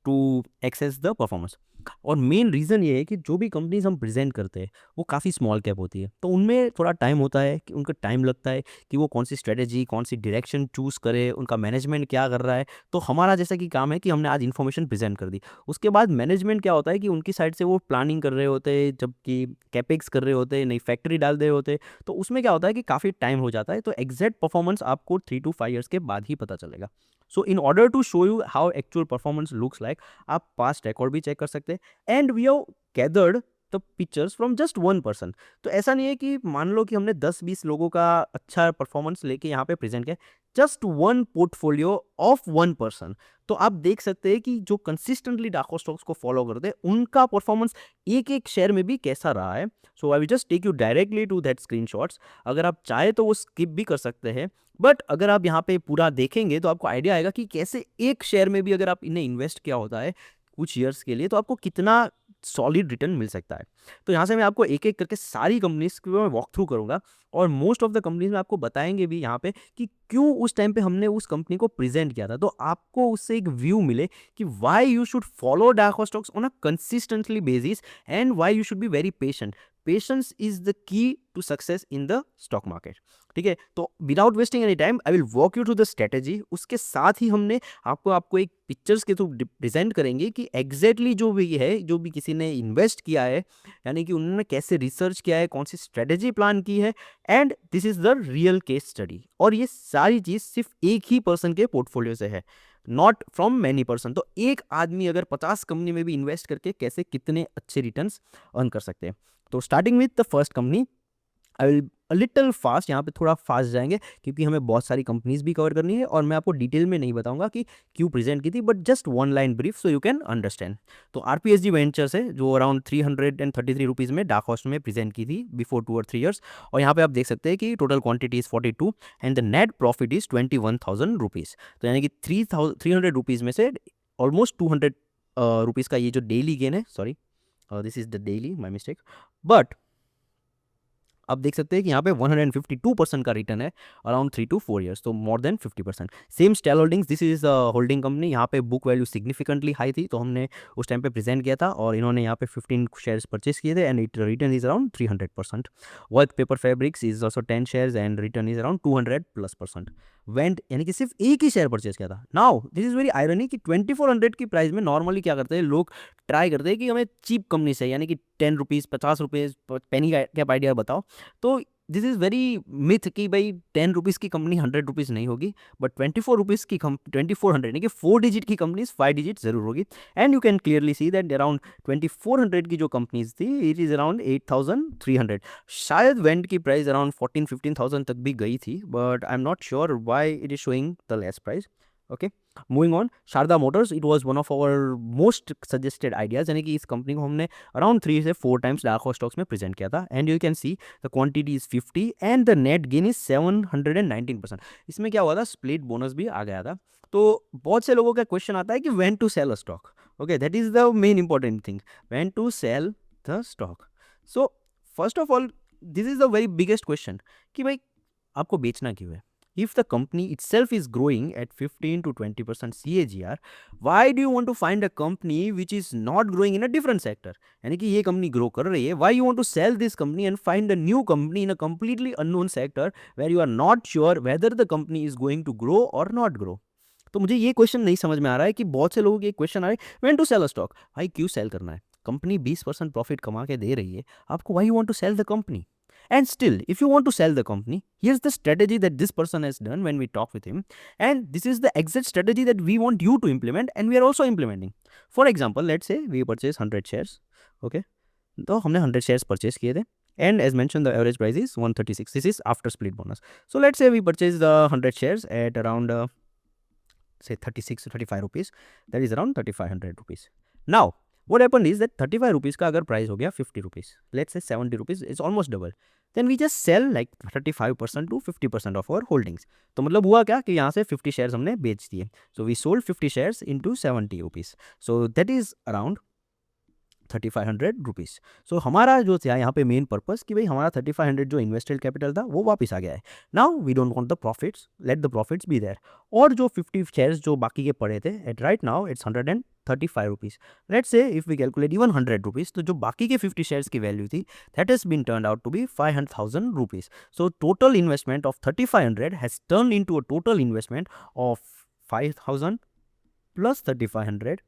to access the performance. और मेन रीज़न ये है कि जो भी कंपनीज हम प्रेजेंट करते हैं वो काफ़ी स्मॉल कैप होती है, तो उनमें थोड़ा टाइम होता है कि उनका टाइम लगता है कि वो कौन सी स्ट्रेटेजी, कौन सी डायरेक्शन चूज़ करे, उनका मैनेजमेंट क्या कर रहा है। तो हमारा जैसा कि काम है कि हमने आज इन्फॉर्मेशन प्रेजेंट कर दी, उसके बाद मैनेजमेंट क्या होता है कि उनकी साइड से वो प्लानिंग कर रहे होते हैं, जबकि कैपेक्स कर रहे होते हैं, नई फैक्ट्री डाल रहे होते हैं, तो उसमें क्या होता है कि काफ़ी टाइम हो जाता है। तो एग्जैक्ट परफॉर्मेंस आपको 3 to 5 ईयर्स के बाद ही पता चलेगा। So in order to show you how actual performance looks like, आप पास्ट रिकॉर्ड भी चेक कर सकते हैं। And we have gathered the pictures from just 1 person. तो ऐसा नहीं है कि मान लो कि हमने 10-20 लोगों का अच्छा परफॉर्मेंस लेके यहाँ पे प्रेजेंट किया, just one portfolio of 1 person. तो आप देख सकते हैं कि जो कंसिस्टेंटली डार्क स्टॉक्स को फॉलो करते हैं उनका परफॉर्मेंस एक एक शेयर में भी कैसा रहा है। So I will just take you directly to that screenshots. अगर आप चाहे तो वो स्किप भी कर सकते हैं, बट अगर आप यहाँ पे पूरा देखेंगे तो आपको आइडिया आएगा कि कैसे एक शेयर में भी अगर आप इन्हें इन्वेस्ट किया होता है कुछ ईयर्स के लिए तो आपको कितना सॉलिड रिटर्न मिल सकता है। तो यहाँ से मैं आपको एक एक करके सारी कंपनीज की मैं वॉक थ्रू करूँगा, और मोस्ट ऑफ द कंपनीज में आपको बताएंगे भी यहाँ पे कि क्यों उस टाइम पे हमने उस कंपनी को प्रेजेंट किया था, तो आपको उससे एक व्यू मिले कि why you should follow dark horse stocks on a consistently basis and why you should be very patient. Patience is the key to success in the stock market. ठीक है, तो without wasting any time I will walk you to the strategy. उसके साथ ही हमने आपको एक pictures के through present करेंगे कि एग्जैक्टली जो भी है, जो भी किसी ने इन्वेस्ट किया है, यानी कि उन्होंने कैसे रिसर्च किया है, कौन सी स्ट्रेटेजी प्लान की है, and this is the real case study. और ये सारी चीज़ सिर्फ एक ही पर्सन के पोर्टफोलियो से है, नॉट फ्रॉम मैनी पर्सन। तो एक आदमी अगर 50 कंपनी में भी इन्वेस्ट करके कैसे कितने अच्छे रिटर्न्स अर्न कर सकते हैं। तो starting with the first company, I will little fast, यहाँ पे थोड़ा फास्ट जाएंगे क्योंकि हमें बहुत सारी कंपनीज भी कवर करनी है और मैं आपको डिटेल में नहीं बताऊंगा कि क्यों प्रेजेंट की थी, but just one line brief so you can understand. तो आरपीएसजी वेंचर्स है जो अराउंड 333 रुपीज़ में डार्क हॉर्स में प्रेजेंट की थी बिफोर 2 और 3 ईयर्स, और यहाँ पे आप देख सकते हैं कि total quantity is 42 and the net profit is 21,000 rupees. तो यानी कि 300 रुपीज़ में से ऑलमोस्ट 200 रुपीज़ का ये जो डेली गेन है, sorry this is the daily, my mistake, but आप देख सकते हैं कि यहाँ पे 152% का रिटर्न है अराउंड 3 to 4 ईयर्स, तो more than 50%। Same Stel holdings, this is holding company, यहाँ पे बुक वैल्यू सिग्निफिकेंटली हाई थी तो हमने उस टाइम पे प्रेजेंट किया था और इन्होंने यहाँ पे 15 शेयर्स परचेस किए थे and it return is around 300%। Work paper fabrics is also 10 shares and return is around 200+%। Went यानी कि सिर्फ एक ही शेयर परचेस किया था। Now this is very irony कि 2400 की प्राइस में नॉर्मली क्या करते हैं लोग, ट्राई करते हैं कि हमें चीप कंपनी से, यानी कि 10 रुपीज़ 50 रुपीज़ पेनी कैप आइडिया बताओ। तो दिस इज़ वेरी मिथ कि भाई 10 रुपीज़ की कंपनी 100 रुपीज़ नहीं होगी, बट 24 रुपीज़ की 2400 यानी कि 4 डिजिट की कंपनीज 5 डिजिट जरूर होगी। And you can clearly see that around 2400 की जो कंपनीज थी इट इज़ अराउंड 8300। शायद वेंट की प्राइस अराउंड 14-15,000 तक भी गई थी, but I am not sure why it is showing the less price. Okay, moving on, Sharda Motors, it was one of our most suggested ideas, यानी कि इस कंपनी को हमने अराउंड 3 से 4 टाइम्स डार्क हॉर्स स्टॉक्स में प्रेजेंट किया था and you can see the quantity is 50 and the net gain is 719%। इसमें क्या हुआ था, स्प्लिट बोनस भी आ गया था। तो बहुत से लोगों का क्वेश्चन आता है कि when to sell a stock. Okay, that is the main important thing, when to sell the stock. So first of all this is the very biggest question कि भाई आपको बेचना क्यों है। If the company itself is growing at 15 to 20% CAGR, why do you want to find a company which is not growing in a different sector? यानी कि ये company grow कर रही है, why you want to sell this company and find a new company in a completely unknown sector where you are not sure whether the company is going to grow or not grow? तो मुझे ये question नहीं समझ में आ रहा है कि बहुत से लोगों के क्वेश्चन आ रहे हैं when to sell a stock. भाई क्यों सेल करना है, कंपनी 20% प्रॉफिट कमा के दे रही है आपको, why you want to sell the company? And still, if you want to sell the company, here's the strategy that this person has done when we talk with him. And this is the exact strategy that we want you to implement and we are also implementing. For example, let's say we purchase 100 shares. Okay. तो हमने 100 shares purchase किए थे. And as mentioned, the average price is 136. This is after split bonus. So let's say we purchase the 100 shares at around say 36 to 35 rupees. That is around 3500 rupees. Now, what happened is that 35 rupees का अगर price हो गया 50 rupees, let's say 70 rupees, it's almost double. Then we just sell like 35% to 50% of our holdings. तो मतलब हुआ क्या कि यहाँ से 50 shares हमने बेच दिए. So we sold 50 shares into 70 rupees. So that is around 3500 rupees. So हमारा जो था यहाँ पे मेन पर्पस कि भाई हमारा 3500 जो इन्वेस्टेड कैपिटल था वो वापस आ गया है। Now we don't want the profits, let the profits be there. और जो 50 शेयर्स जो बाकी के पड़े थे at right now it's 135 rupees. Let's say if we calculate even 100 rupees, तो जो बाकी के 50 शेयर्स की वैल्यू थी that has been turn out to be 500,000 rupees. So total investment of 3500 has turn in to a total investment of 5,000 plus 3500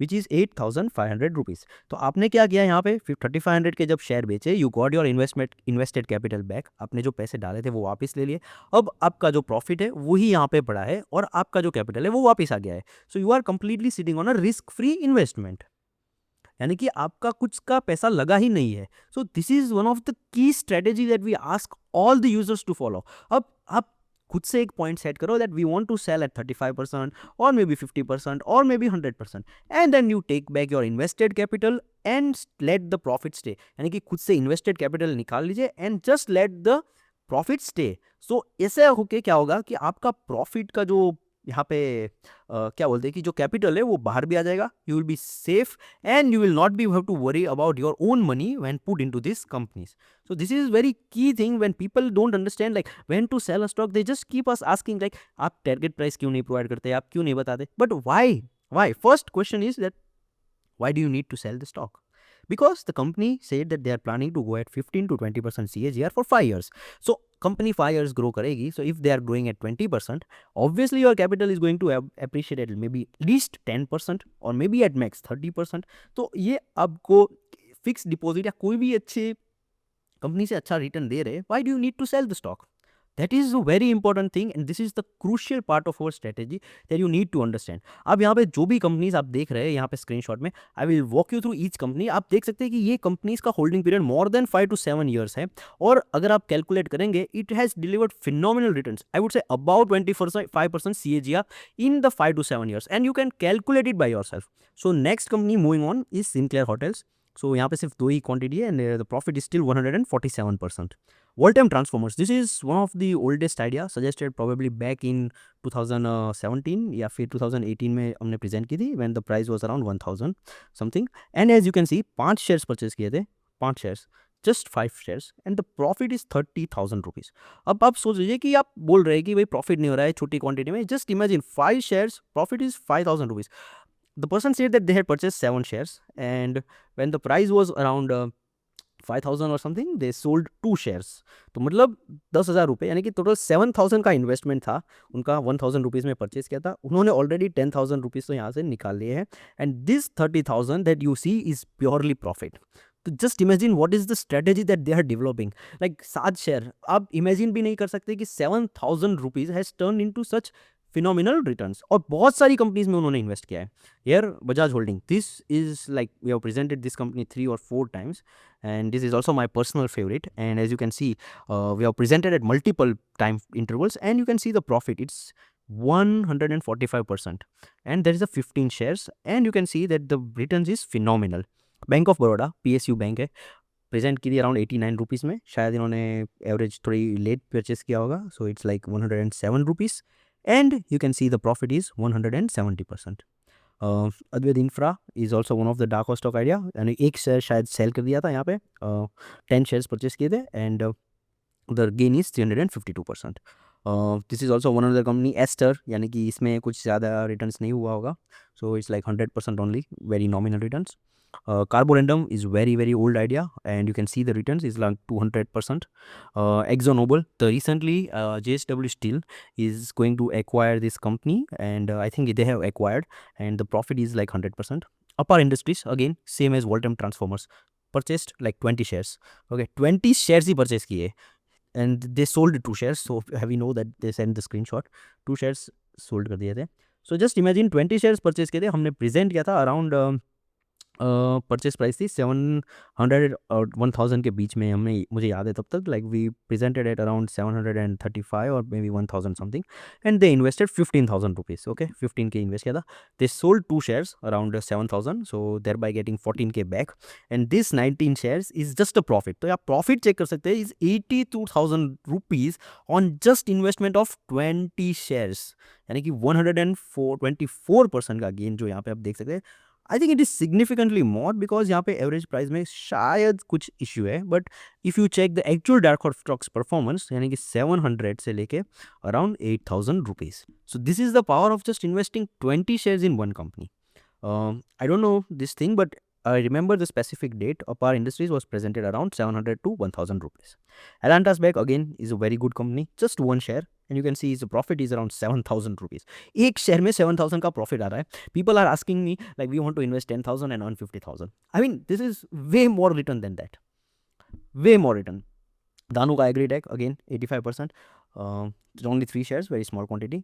which is 8,500 rupees. तो आपने क्या किया यहाँ पे, 3500 के जब शेयर बेचे, you got your invested capital back, आपने जो पैसे डाले थे वो वापस ले लिए। अब आपका जो प्रॉफिट है वही यहाँ पे पड़ा है और आपका जो कैपिटल है वो वापस आ गया है। So you are completely sitting on a risk free investment, यानी कि आपका कुछ का पैसा लगा ही नहीं है। So this is one of the key strategy that we ask all the users to follow. अब आप खुद से एक पॉइंट सेट करो that we want to sell at 35% और मे बी 50% और maybe 100%, and then you take back your invested capital and let the profit stay. यानी कि खुद से इन्वेस्टेड कैपिटल निकाल लीजिए and just let the profit stay. सो ऐसे होके क्या होगा कि आपका प्रॉफिट का जो यहाँ पे क्या बोलते हैं कि जो कैपिटल है वो बाहर भी आ जाएगा, you will be safe and you will not be have to worry about your own money when put into this companies. So this is very key thing when people don't understand like when to sell a stock, they just keep us asking like आप target price क्यों नहीं provide करते, आप क्यों नहीं बताते, but why first question is that why do you need to sell the stock? Because the company said that they are planning to go at 15 to 20% CAGR for 5 years. So company 5 years grow करेगी, so if they are growing at 20%, obviously your capital is going to appreciate at maybe at least 10% or maybe at max 30%. तो ये आपको fix deposit या कोई भी अच्छे company से अच्छा रिटर्न दे रहे, why do you need to sell the stock? That is a very important thing and this is the crucial part of our strategy that you need to understand. अब यहाँ पे जो भी कंपनीज आप देख रहे हैं यहाँ पे स्क्रीनशॉट में, आई will walk you through each company. आप देख सकते हैं कि ये कंपनीज का holding period more than 5 to 7 years है और अगर आप कैलकुलेट करेंगे it has delivered phenomenal returns. I would say about 25% CAGR in the 5 to 7 years and you can calculate it by yourself. So next company moving on is Sinclair Hotels. So यहाँ पे सिर्फ दो ही quantity है and the profit is still 147%. World-time transformers. This is one of the oldest idea suggested probably back in 2017 या फिर 2018 में हमने present की थी when the price was around 1000 something. And as you can see 5 shares purchase किए थे, 5 shares, just 5 shares and the profit is 30,000 rupees. अब आप सोच लीजिए कि आप बोल रहे हैं कि भाई प्रॉफिट नहीं हो रहा है छोटी क्वांटिटी में. Just imagine 5 shares profit is 5,000 rupees. The person said that they had purchased 7 shares and when the price was around 5,000 और समथिंग दे सोल्ड 2 शेयर्स. तो मतलब 10,000 रुपये यानी कि टोटल 7,000 का इन्वेस्टमेंट था उनका. 1,000 रुपीज़ में परचेज किया था उन्होंने. ऑलरेडी 10,000 रुपीज़ तो यहाँ से निकाल लिए हैं and this 30,000 that you see is purely profit. तो just imagine what is the strategy that they are developing. Like 7 share आप इमेजिन भी नहीं कर सकते कि 7,000 rupees has turn into such phenomenal returns. और बहुत सारी कंपनीज में उन्होंने इन्वेस्ट किया है. Here Bajaj Holding, this is like we have presented this company 3 or 4 times and this is also my personal favorite and as you can see we have presented at multiple time intervals and you can see the profit, it's 145% and there is a 15 shares and you can see that the returns is phenomenal. Bank of Baroda PSU bank है, present की थी around 89 rupees में. शायद इन्होंने average थोड़ी late purchase किया होगा. So it's like 107 rupees and you can see the profit is 170%. Advait Infra is also one of the dark stock idea. यानी एक शेयर शायद सेल कर दिया था यहाँ पे. 10 शेयर्स परचेस किए थे and the gain is 352%. This is also one of the company Aster, यानी कि इसमें कुछ ज़्यादा रिटर्न्स नहीं हुआ होगा. So it's like 100% only, very nominal returns. Carborundum is very old idea and you can see the returns is like 200%. ExxonMobil, the recently JSW Steel is going to acquire this company and I think they have acquired and the profit is like 100%. Apar Industries, again same as World-time Transformers, purchased like 20 shares. Okay, 20 shares he purchase किए and they sold 2 shares. So have you know that they sent the screenshot, 2 shares sold कर दिए थे. So just imagine 20 shares purchase किए थे. हमने present किया था around purchase price थी 700 और 1000 के बीच में. हमें मुझे याद है तब तक like we presented at around 735 और maybe 1000 something and they invested 15,000 rupees. Okay, 15 K invest किया था. They sold 2 shares around 7,000 so thereby getting 14 K back and this 19 shares is just a profit. तो आप profit check कर सकते हैं is 82,000 rupees on just investment of 20 shares. यानी कि 124% का गेन जो यहाँ पे आप देख सकते हैं. I think it is significantly more because यहाँ पे एवरेज प्राइस में शायद कुछ इश्यू है. But if you check the actual dark stocks performance यानी कि 700 से लेके around 8,000 rupees. So this is the power of just investing 20 shares in one company. I don't know this thing, but I remember the specific date. Apar Industries was presented around 700 to 1,000 rupees. Atlanta's Bag again is a very good company, just one share, and you can see its profit is around 7,000 rupees. एक share में 7,000 का profit आ रहा है. People are asking me like we want to invest 10,000 and earn 50,000. I mean this is way more return than that. Way more return. Danu का Agritech again 85%. Only 3 shares, very small quantity.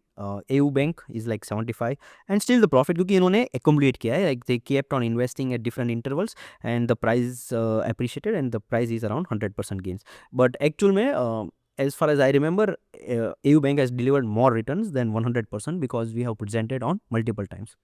AU Bank is like 75 and still the profit क्योंकि इन्होंने accumulate किया है. Like they kept on investing at different intervals and the price appreciated and the price is around 100% gains. But actual में as far as I remember AU Bank has delivered more returns than 100% because we have presented on multiple times.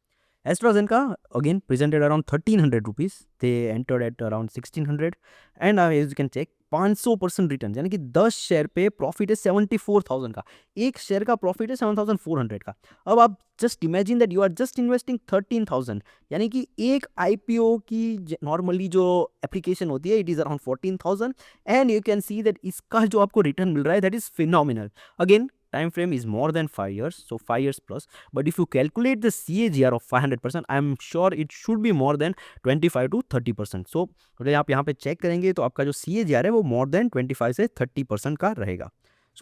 AstraZeneca again presented around 1,300 rupees. They entered at around 1,600 and as you can check 500% return यानी कि 10 share पे profit है 74,000 का. एक share का profit है 7,400 का. अब आप just imagine that you are just investing 13,000 यानी कि एक IPO की नॉर्मली जो एप्लीकेशन होती है it is around 14,000 and you can see that इसका जो आपको रिटर्न मिल रहा है that is phenomenal. Again time frame is more than 5 years, so 5 years plus. But if you calculate the CAGR of 500%, I'm sure it should be more than 25 to 30%. So अगर आप यहाँ पे check करेंगे तो आपका जो CAGR है वो more than 25 से 30% का रहेगा.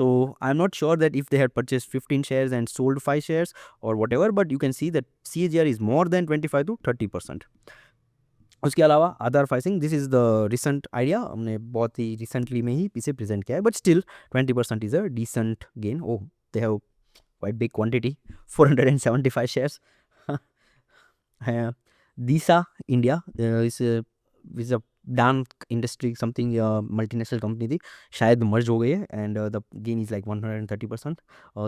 So I'm not sure that if they had purchased 15 shares and sold 5 shares or whatever, but you can see that CAGR is more than 25 to 30%. उसके अलावा other phasing, this is the recent idea, हमने बहुत ही recently में ही इसे present किया है, but still 20% is a decent gain. Oh, they have quite big quantity, 475 shares. Disa India is a dance industry something multinational company थी, शायद मर्ज हो गई है, and the gain is like 130%.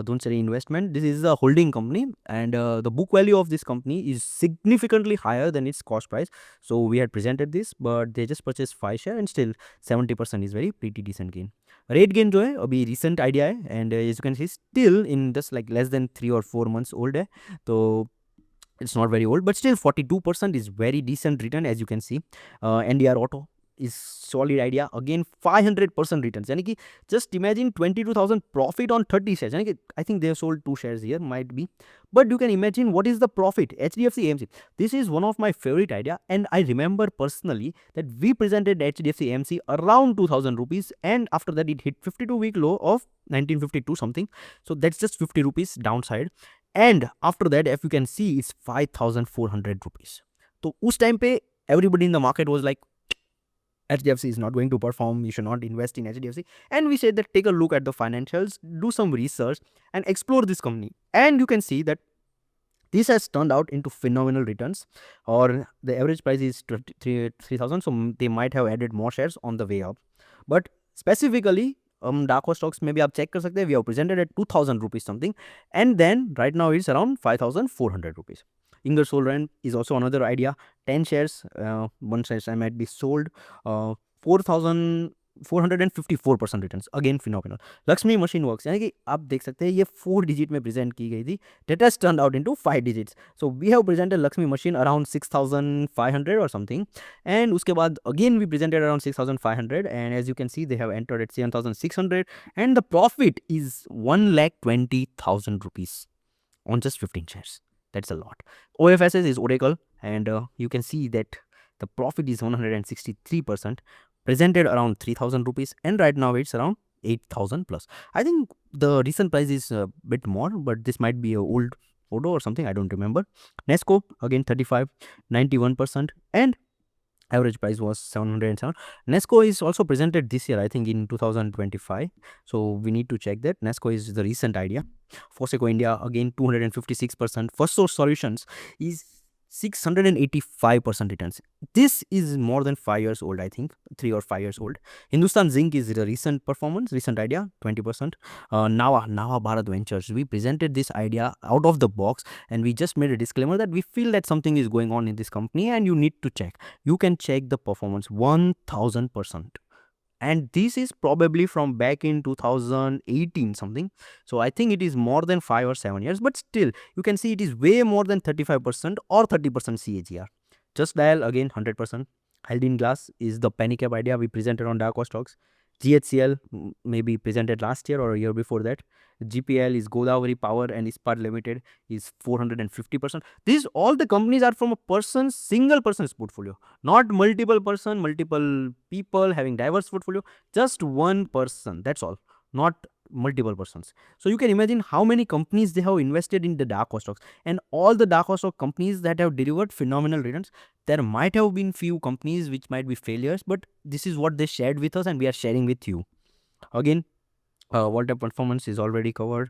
Don't say investment, this is a holding company, and the book value of this company is significantly higher than its cost price. So we had presented this, but they just purchase 5 share and still 70% is very pretty decent gain. Rate gain जो है अभी recent idea है, and as you can see still in just like less than 3 or 4 months old है, तो it's not very old, but still 42% is very decent return. As you can see, NDR Auto is solid idea, again 500% returns, यानी कि just imagine 22,000 profit on 30 shares, यानी कि I think they have sold 2 shares here, might be, but you can imagine what is the profit. HDFC AMC, this is one of my favorite idea, and I remember personally that we presented HDFC AMC around 2,000 rupees, and after that it hit 52-week low of 1952 something, so that's just 50 rupees downside, and after that if you can see it's 5,400 rupees. So उस time पे everybody in the market was like, HDFC is not going to perform, you should not invest in HDFC. And we said that take a look at the financials, do some research and explore this company. And you can see that this has turned out into phenomenal returns, or the average price is 3,000, so they might have added more shares on the way up. But specifically, Dark Horse stocks maybe आप check कर सकते हैं, we have presented at 2,000 rupees something, and then right now it's around 5,400 rupees. Ingersoll Rand is also another idea, 10 shares, one share might be sold, 4,454% returns, again phenomenal. Lakshmi Machine Works, यानी कि आप देख सकते हैं ये 4 digit में present की गई थी, that has turned out into 5 digits. So we have presented Lakshmi Machine around 6,500 or something, and उसके बाद again we presented around 6,500, and as you can see they have entered at 7,600, and the profit is 1,20,000 rupees on just 15 shares. That's a lot. OFSS is Oracle, and you can see that the profit is 163%, presented around 3,000 rupees, and right now it's around 8,000 plus. I think the recent price is a bit more, but this might be a old photo or something, I don't remember. Nesco again 35, 91%, and average price was 707. Nesco is also presented this year, I think in 2025, so we need to check that. Nesco is the recent idea. Foseco India again 256%. First Source Solutions is 685% returns. This is more than 5 years old, I think 3 or 5 years old. Hindustan Zinc is the recent performance, recent idea, 20%. Nava Bharat Ventures, we presented this idea out of the box, and we just made a disclaimer that we feel that something is going on in this company and you need to check. You can check the performance 1000%, and this is probably from back in 2018 something, so I think it is more than 5 or 7 years, but still you can see it is way more than 35% or 30% CAGR. Just Dial again 100%. Haldane Glass is the penny cap idea we presented on Dark Horse Stocks. GHCL maybe presented last year or a year before that. GPL is Godavari Power and Ispat Limited is 450%. These all the companies are from a person's, single person's portfolio, not multiple person, multiple people having diverse portfolio, just one person, that's all, not multiple persons. So you can imagine how many companies they have invested in the Dark Horse stocks, and all the Dark Horse stock companies that have delivered phenomenal returns. There might have been few companies which might be failures, but this is what they shared with us and we are sharing with you. Again, Volta performance is already covered.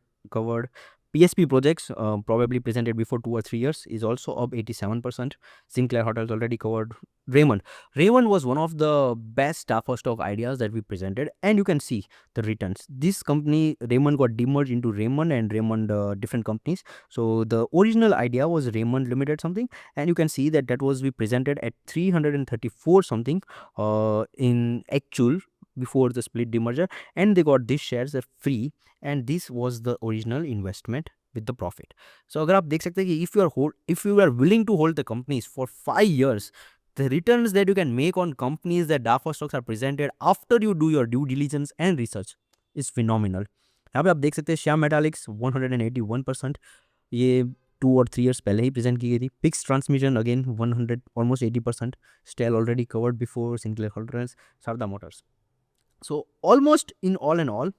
PSP projects probably presented before 2 or 3 years is also up 87%. Sinclair Hotels already covered. Raymond was one of the best Dark Horse stock ideas that we presented, and you can see the returns. This company Raymond got demerged into Raymond and Raymond different companies. So the original idea was Raymond Limited something, and you can see that that was we presented at 334 something in actual before the split demerger, and they got these shares are free, and this was the original investment with the profit. So अगर आप देख सकते हैं कि if you are willing to hold the companies for 5 years, the returns that you can make on companies that Dark Horse stocks are presented after you do your due diligence and research is phenomenal. यहाँ पे आप देख सकते हैं श्याम मेटालिक्स 181%, ये 2 or 3 years पहले ही present की गई थी. Pix Transmission again 100 almost 80%. Stel already covered before. Sinclair holders, Sharda Motors. So almost in all and all,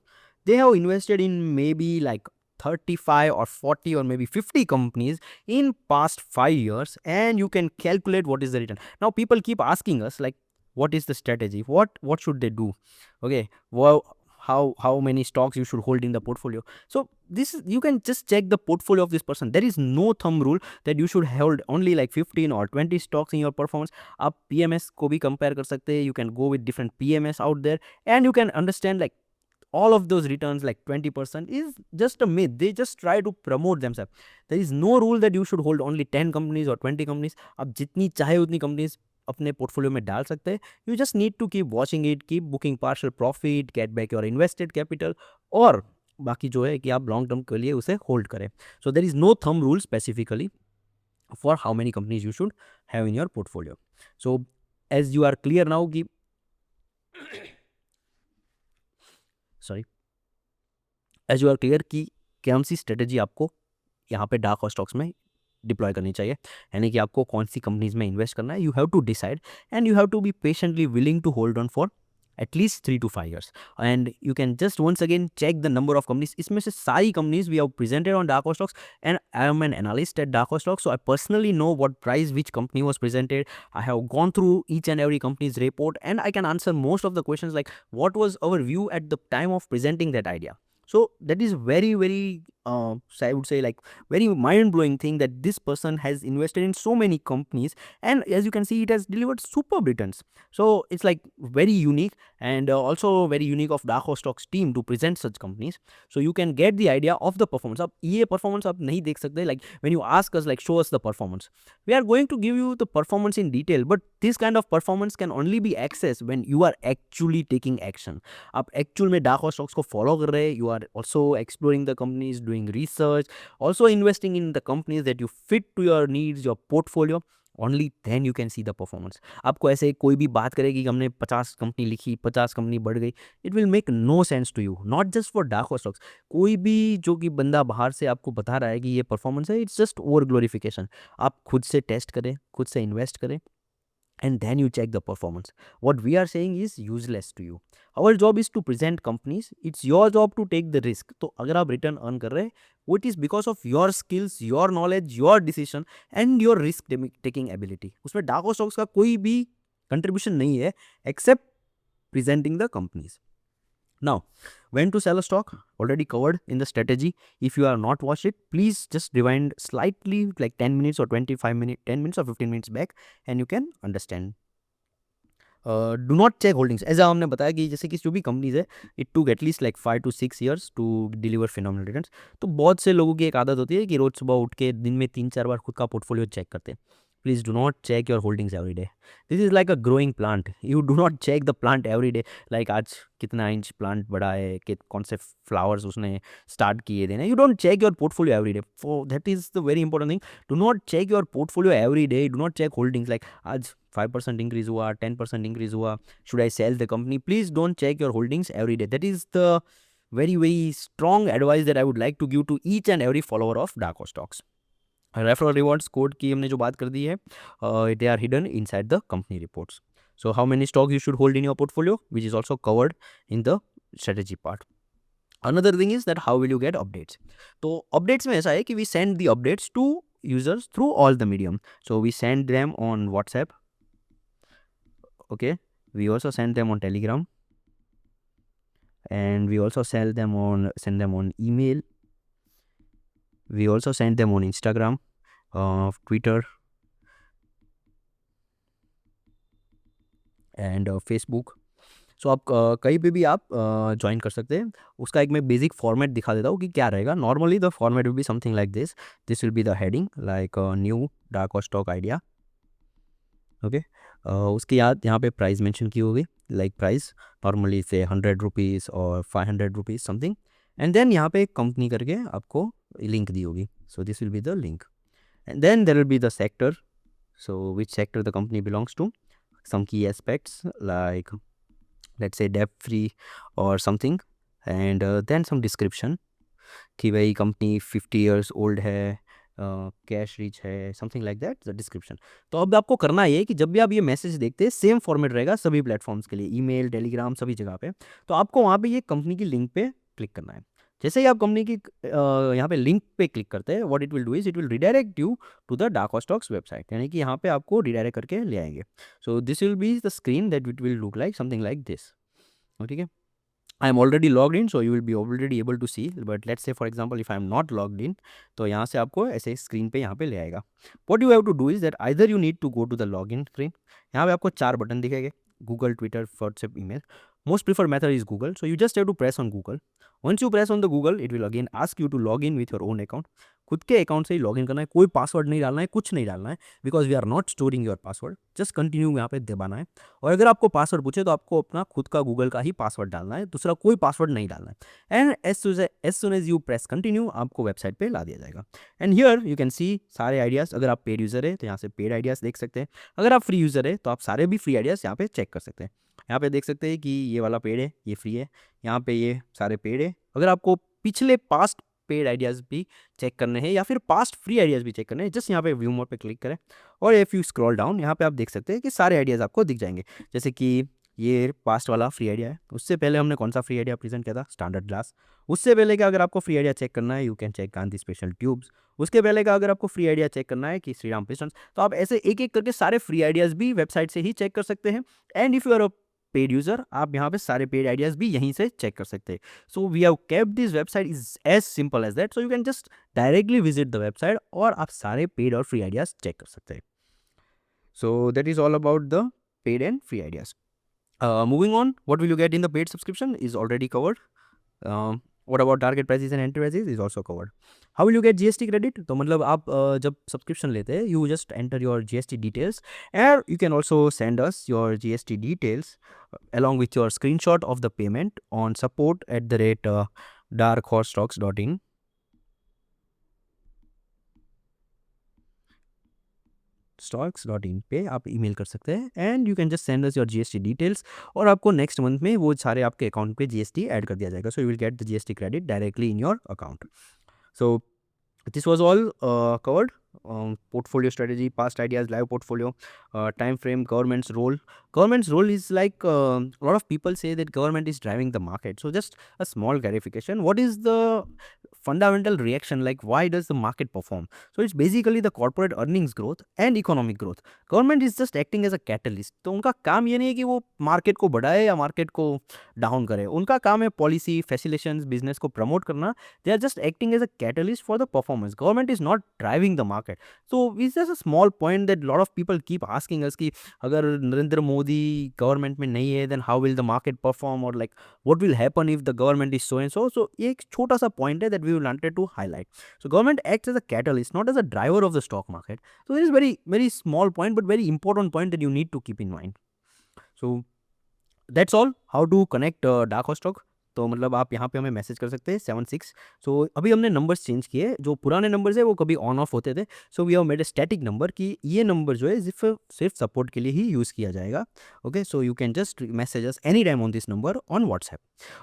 they have invested in maybe like 35 or 40 or maybe 50 companies in past 5 years, and you can calculate what is the return. Now people keep asking us like, what is the strategy, what should they do? Okay, well, how many stocks you should hold in the portfolio? So this is, you can just check the portfolio of this person. There is no thumb rule that you should hold only like 15 or 20 stocks in your performance. आप PMS को भी compare कर सकते हैं. You can go with different PMS out there, and you can understand like all of those returns like 20% is just a myth. They just try to promote themselves. There is no rule that you should hold only 10 companies or 20 companies. आप जितनी चाहे उतनी companies अपने portfolio में डाल सकते हैं. You just need to keep watching it, keep booking partial profit, get back your invested capital, और बाकी जो है कि आप लॉन्ग टर्म के लिए उसे होल्ड करें. So there is no thumb rule specifically for how many companies you should have in your portfolio. So as you are clear now कि sorry as you are clear कि कौन सी strategy आपको यहाँ पे डार्क हॉर्स स्टॉक्स में deploy करनी चाहिए, यानी कि आपको कौन सी कंपनीज में इन्वेस्ट करना है. You have to decide and you have to be patiently willing to hold on for at least 3 to 5 years. And you can just once again check the number of companies. इसमें से सारी companies we have presented on Dark Horse Stocks, and I am an analyst at Dark Horse Stocks, so I personally know what price which company was presented. I have gone through each and every company's report, and I can answer most of the questions like what was our view at the time of presenting that idea. So that is very so I would say like very mind-blowing thing that this person has invested in so many companies, and as you can see it has delivered superb returns. So it's like very unique, and also very unique of Dark Horse Stocks team to present such companies. So you can get the idea of the performance. अब ये performance आप नहीं देख सकते, like when you ask us like show us the performance, we are going to give you the performance in detail, but this kind of performance can only be accessed when you are actually taking action. आप actual में Dark Horse Stocks को follow कर रहे हैं, you are also exploring the companies, doing research, also investing in the companies that you fit to your needs, your portfolio. Only then you can see the performance. आपको ऐसे कोई भी बात करेगी कि हमने 50 कंपनी लिखी, 50 कंपनी बढ़ गई, it will make no sense to you. Not just for Dark Horse Stocks. कोई भी जो कि बंदा बाहर से आपको बता रहा है कि ये परफॉर्मेंस है, it's just over glorification. आप खुद से टेस्ट करें, खुद से इन्वेस्ट करें, and then you check the performance. What we are saying is useless to you. Our job is to present companies. It's your job to take the risk. तो अगर आप रिटर्न अर्न कर रहे हैं, it is because of your skills, your knowledge, your decision and your risk taking ability. उसमें Dark Horse Stocks का कोई भी contribution नहीं है except presenting the companies. Now, when to sell a stock, already covered in the strategy. If you are not watched it, please just rewind slightly like 10 minutes or 25 minutes, 10 minutes or 15 minutes back, and you can understand. Do not check holdings. ऐसा हमने बताया कि जैसे कि जो भी companies है, it took at least like 5 to 6 years to deliver phenomenal returns. तो बहुत से लोगों की एक आदत होती है कि रोज सुबह उठ के दिन में 3-4 बार खुद का पोर्टफोलियो चेक करते हैं. Please do not check your holdings every day. This is like a growing plant. You do not check the plant every day. Like आज कितना इंच प्लांट बड़ा है, कि कौन से फ्लावर्स उसने स्टार्ट किए देना. You don't check your portfolio every day. For that is the very important thing. Do not check your portfolio every day. Do not check holdings. Like आज 5% increase हुआ, 10% increase हुआ. Should I sell the company? Please don't check your holdings every day. That is the very strong advice that I would like to give to each and every follower of Dark Horse Stocks. Referral rewards code की हमने जो बात कर दी है, they are hidden inside the company reports. So how many stocks you should hold in your portfolio, which is also covered in the strategy part. Another thing is that how will you get updates. तो updates में ऐसा है कि we send the updates to users through all the medium. So we send them on WhatsApp, okay, we also send them on Telegram, and we also send them on email. We also send them on Instagram, Twitter and Facebook. सो आप कहीं पे भी आप join कर सकते हैं. उसका एक मैं बेसिक फॉर्मेट दिखा देता हूँ कि क्या रहेगा. Normally the format will be something like this. This will be the heading like new dark horse stock idea, okay. उसके बाद यहाँ पे प्राइस मेंशन की होगी, लाइक प्राइस नॉर्मली से 100 रुपीज़ और 500 रुपीज़ समथिंग, एंड देन यहाँ पे कंपनी करके आपको लिंक दी होगी. So this will be the link, and then there will be the sector. So which sector the company belongs to, some key aspects like let's say debt free or something, and then some description कि भाई company 50 years old है, cash rich है, something like that the description. तो अब आपको करना ये है कि जब भी आप ये मैसेज देखते हैं, सेम फॉर्मेट रहेगा सभी प्लेटफॉर्म्स के लिए, ईमेल, टेलीग्राम, सभी जगह पे. तो आपको वहाँ पे ये कंपनी की लिंक पे क्लिक करना है. जैसे ही आप कंपनी की यहाँ पे लिंक पे क्लिक करते हैं, what it will do is it will redirect you to the Dark horse Stocks website, यानी कि यहाँ पे आपको रिडायरेक्ट करके ले आएंगे. So this will be the screen that it will look like something like this. ठीक है. I am already logged in, so you will be already able to see, but let's say for example if I am not logged in, तो यहाँ से आपको ऐसे screen पे यहाँ पे ले आएगा. What you have to do is that either you need to go to the log in screen. यहाँ पे आपको 4 बटन दिखेंगे: Google, Twitter, WhatsApp, email. Most prefer method is Google, so you just have to press on Google. Once you press on the Google, it will again ask you to log in with your own account. खुद के account से ही log in करना है, कोई password नहीं डालना है, कुछ नहीं डालना है, because we are not storing your password. Just continue यहाँ पे दबाना है. और अगर आपको पासवर्ड पूछे तो आपको अपना खुद का गूगल का ही पासवर्ड डालना है, दूसरा कोई पासवर्ड नहीं डालना है. And as soon as you press continue, आपको वेबसाइट पे ला दिया जाएगा. And here you can see सारे आइडियाज़. अगर आप पेड यूज़र है तो यहाँ से पेड आइडियाज़ देख सकते हैं. अगर आप फ्री यूज़र है तो आप सारे भी फ्री आइडियाज़ यहाँ पे चेक कर सकते हैं. यहाँ पे देख सकते हैं कि ये वाला पेड है, ये फ्री है. यहाँ पे ये सारे पेड है. अगर आपको पिछले पास्ट पेड आइडियाज़ भी चेक करने हैं या फिर पास्ट फ्री आइडियाज़ भी चेक करने हैं, जस्ट यहाँ पे व्यू मोर पे क्लिक करें. और इफ़ यू स्क्रॉल डाउन, यहाँ पे आप देख सकते हैं कि सारे आइडियाज़ आपको दिख जाएंगे. जैसे कि ये पास्ट वाला फ्री आइडिया है. उससे पहले हमने कौन सा फ्री आइडिया प्रेजेंट किया था? Standard glass. उससे पहले का अगर आपको फ्री आइडिया चेक करना है, you can check Gandhi special tubes. उसके पहले का अगर आपको फ्री आइडिया चेक करना है कि श्री राम पिस्टन्स, तो आप ऐसे एक एक करके सारे फ्री आइडियाज़ भी वेबसाइट से ही चेक कर सकते हैं. And if you are a paid user, आप यहाँ पे सारे पेड आइडियाज़ भी यहीं से चेक कर सकते हैं. So we have kept this website is as simple as that. So you can just directly visit the website और आप सारे पेड और फ्री आइडियाज़ चेक कर सकते हैं. So that is all about the paid and free ideas. Moving on, what will you get in the paid subscription is already covered. What about target prices and entry prices is also covered. How will you get GST credit? तो मतलब आप जब subscription लेते हैं, you just enter your GST details, and you can also send us your GST details along with your screenshot of the payment on support@darkhorsestocks.in. stocks.in पे आप email कर सकते हैं. And you can just send us your GST details, और आपको next month में वो सारे आपके अकाउंट पे जीएसटी ऐड कर दिया जाएगा. सो you will get the GST credit directly in your account. So this was all covered. Portfolio strategy, past ideas, live portfolio, time frame, government's role. Government's role is like a lot of people say that government is driving the market. So just a small clarification: what is the fundamental reaction, like why does the market perform? So it's basically the corporate earnings growth and economic growth. Government is just acting as a catalyst. तो उनका काम ये नहीं है कि वो market को बढ़ाए या मार्केट को डाउन करे. उनका काम है पॉलिसी, फैसिलिटेशंस, बिजनेस को प्रमोट करना. They are just acting as a catalyst for the performance. Government is not driving the market. So it's just a small point that lot of people keep asking us कि अगर Narendra Modi government में नहीं है, then how will the market perform, or like what will happen if the government is so and so. So ये एक छोटा सा point है that we wanted to highlight. So government acts as a catalyst, not as a driver of the stock market. So it is very small point but very important point that you need to keep in mind. So that's all. How to connect Dark horse stock. तो मतलब आप यहाँ पे हमें message कर सकते हैं 76. सो अभी हमने नंबर्स चेंज किए. जो पुराने नंबर्स है वो कभी ऑन ऑफ होते थे. So we have made a static number कि ये नंबर जो है सिर्फ सपोर्ट के लिए ही यूज़ किया जाएगा. Okay, so you can just message us any time on this number on WhatsApp.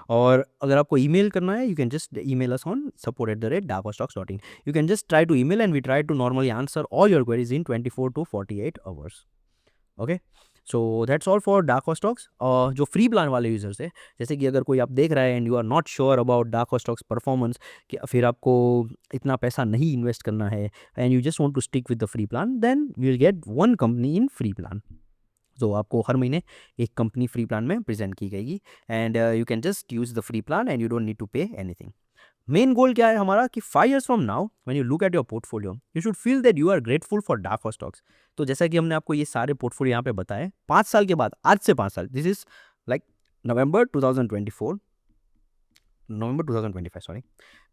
और अगर आपको ईमेल करना है, you can just email us on support@darkhorstocks.in. You can just try to email and we try to normally answer all your queries in 24 to 48 hours. Okay, so that's all for dark horse Stocks. जो free plan वाले users है, जैसे कि अगर कोई आप देख रहा है and you are not sure about Dark horse Stocks performance, कि फिर आपको इतना पैसा नहीं इन्वेस्ट करना है and you just want to stick with the free plan, then we will get one company in free plan. तो आपको हर महीने एक कंपनी फ्री प्लान में प्रेजेंट की जाएगी and you can just use the free plan and you don't need to pay anything. Main गोल क्या है हमारा कि 5 years from now when you look at your portfolio, you should feel that you are grateful for dark horse stocks. तो जैसा कि हमने आपको ये सारे पोर्टफोलियो यहाँ पे बताए, 5 साल के बाद, आज से 5 साल, this is like November 2024, November 2025, sorry.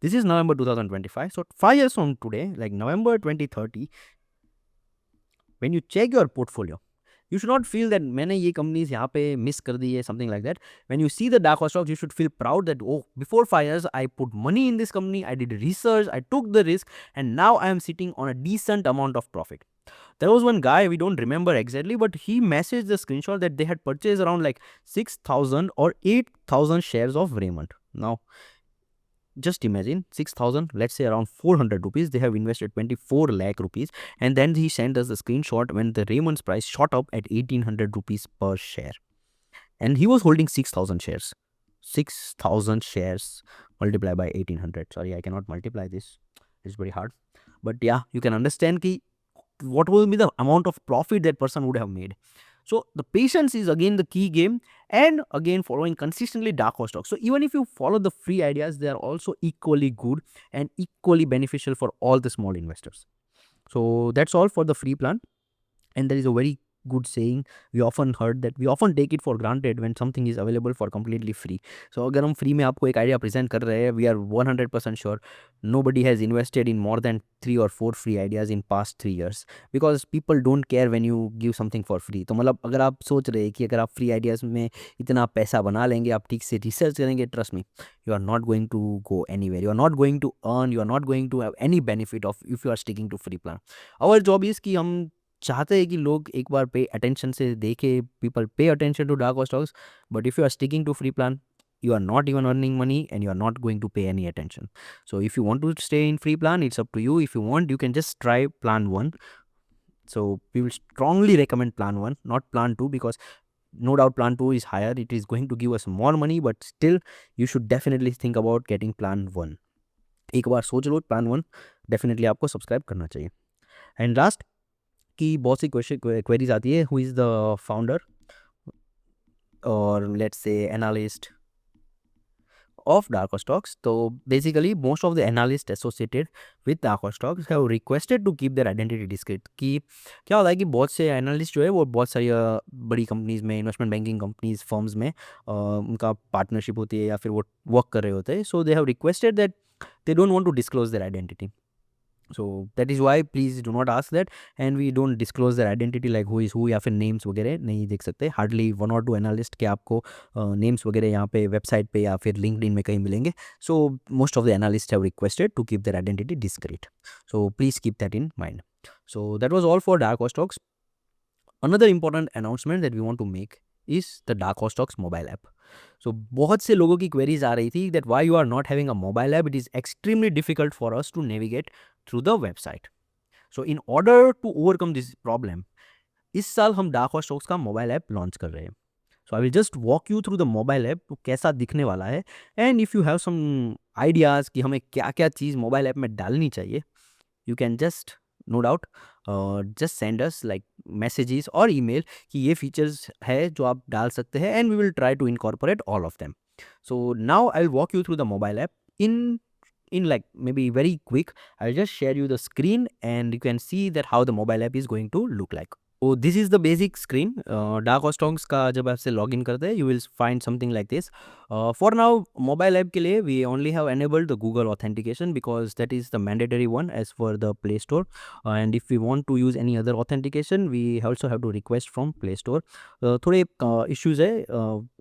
This is November 2025. So 5 years from today, like November 2030, when you check your portfolio, you should not feel that मैंने ये companies यहाँ पे miss कर दी है, something like that. When you see the dark horse stocks, you should feel proud that, oh, before 5 years, I put money in this company, I did research, I took the risk, and now I am sitting on a decent amount of profit. There was one guy, we don't remember exactly, but he messaged the screenshot that they had purchased around like 6,000 or 8,000 shares of Raymond. Now, just imagine 6,000, let's say around 400 rupees, they have invested 24 lakh rupees, and then he sent us the screenshot when the Raymond's price shot up at 1,800 rupees per share, and he was holding 6,000 shares. 6,000 shares multiply by 1800. Sorry, I cannot multiply this, it's very hard, but yeah, you can understand ki what will be the amount of profit that person would have made. So the patience is again the key game, and again following consistently dark horse stocks. So even if you follow the free ideas, they are also equally good and equally beneficial for all the small investors. So that's all for the free plan. And there is a very good saying we often heard, that we often take it for granted when something is available for completely free. So अगर हम free में आपको एक idea present कर रहे हैं, we are 100% sure nobody has invested in more than 3 or 4 free ideas in past 3 years, because people don't care when you give something for free. तो मतलब अगर आप सोच रहे हैं कि अगर आप फ्री आइडियाज़ में इतना पैसा बना लेंगे, आप ठीक से रिसर्च करेंगे, trust me, you are not going to go anywhere, you are not going to earn, you are not going to have any benefit of if you are sticking to free plan. Our job is कि हम चाहते हैं कि लोग एक बार pay attention से देखे, people pay attention to Dark stocks, but if you are sticking to free plan, you are not even earning money and you are not going to pay any attention. So if you want to stay in free plan, it's up to you. If you want, you can just try plan 1. So we will strongly recommend plan 1, not plan 2, because no doubt plan 2 is higher, it is going to give us more money, but still you should definitely think about getting plan 1. एक बार सोच लो, plan 1 definitely आपको subscribe करना चाहिए. And last की बहुत सी queries आती है, who is the founder और let's say analyst of Dark Horse Stocks. तो basically most of the analyst associated with Dark Horse Stocks have requested to keep their identity discreet. कि क्या होता है कि बहुत से एनालिस्ट जो है वो बहुत सारी बड़ी कंपनीज में, इन्वेस्टमेंट बैंकिंग कंपनीज, फर्म्स में उनका पार्टनरशिप होती है या फिर वो वर्क कर रहे होते हैं. So they have requested that they don't want to disclose their identity. So that is why please do not ask that, and we don't disclose their identity like who is who या फिर names वगैरह नहीं देख सकते. Hardly 1 or 2 analyst के आपको names वगैरह यहाँ पे वेबसाइट पे या फिर लिंक्डइन में कहीं मिलेंगे. So most of the analyst have requested to keep their identity discreet. So please keep that in mind. So that was all for Dark Horse Stocks. Another important announcement that we want to make is the Dark Horse Stocks mobile app. So बहुत से लोगों की queries आ रही थी that why you are not having a mobile app, it is extremely difficult for us to navigate through the website. So in order to overcome this problem, इस साल हम Dark Horse Stocks का mobile app launch कर रहे हैं. So I will just walk you through the mobile app, तो कैसा दिखने वाला है. And if you have some ideas कि हमें क्या क्या चीज़ मोबाइल ऐप में डालनी चाहिए, you can just no doubt just send us like messages or email कि ये features है जो आप डाल सकते हैं, and we will try to incorporate all of them. So now I'll walk you through the mobile app in like maybe very quick. I'll just share you the screen and you can see that how the mobile app is going to look like. So this is the basic screen. Dark Horse Stocks का जब आप से log in करते हैं, you will find something like this. For now, mobile app के लिए we only have enabled the Google authentication because that is the mandatory one as for the Play Store. And if we want to use any other authentication, we also have to request from Play Store. थोड़े issues है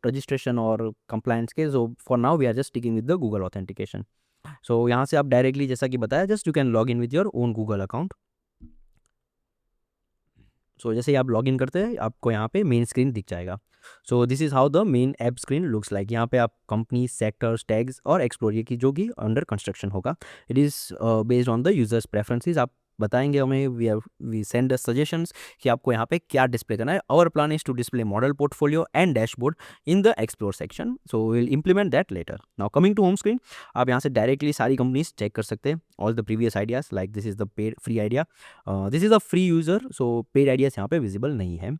registration और compliance के, so for now we are just sticking with the Google authentication. So यहाँ से आप directly जैसा कि बताया, just you can log in with your own Google account. सो जैसे ही आप लॉगिन करते हैं, आपको यहाँ पे मेन स्क्रीन दिख जाएगा. सो this is how the main app screen looks like. यहाँ पे आप कंपनी, सेक्टर्स, टैग्स और एक्सप्लोर ये की जो कि अंडर कंस्ट्रक्शन होगा. It is based on the users preferences. आप बताएंगे हमें, वी सेंड द सजेशंस कि आपको यहाँ पे क्या डिस्प्ले करना है. Our plan is to display model portfolio and dashboard in the explore section. So will implement that later. Now coming to home screen, आप यहाँ से डायरेक्टली सारी कंपनीज चेक कर सकते हैं. All the previous ideas like this is the paid free idea. This is a free user, so paid ideas यहाँ पे visible नहीं है.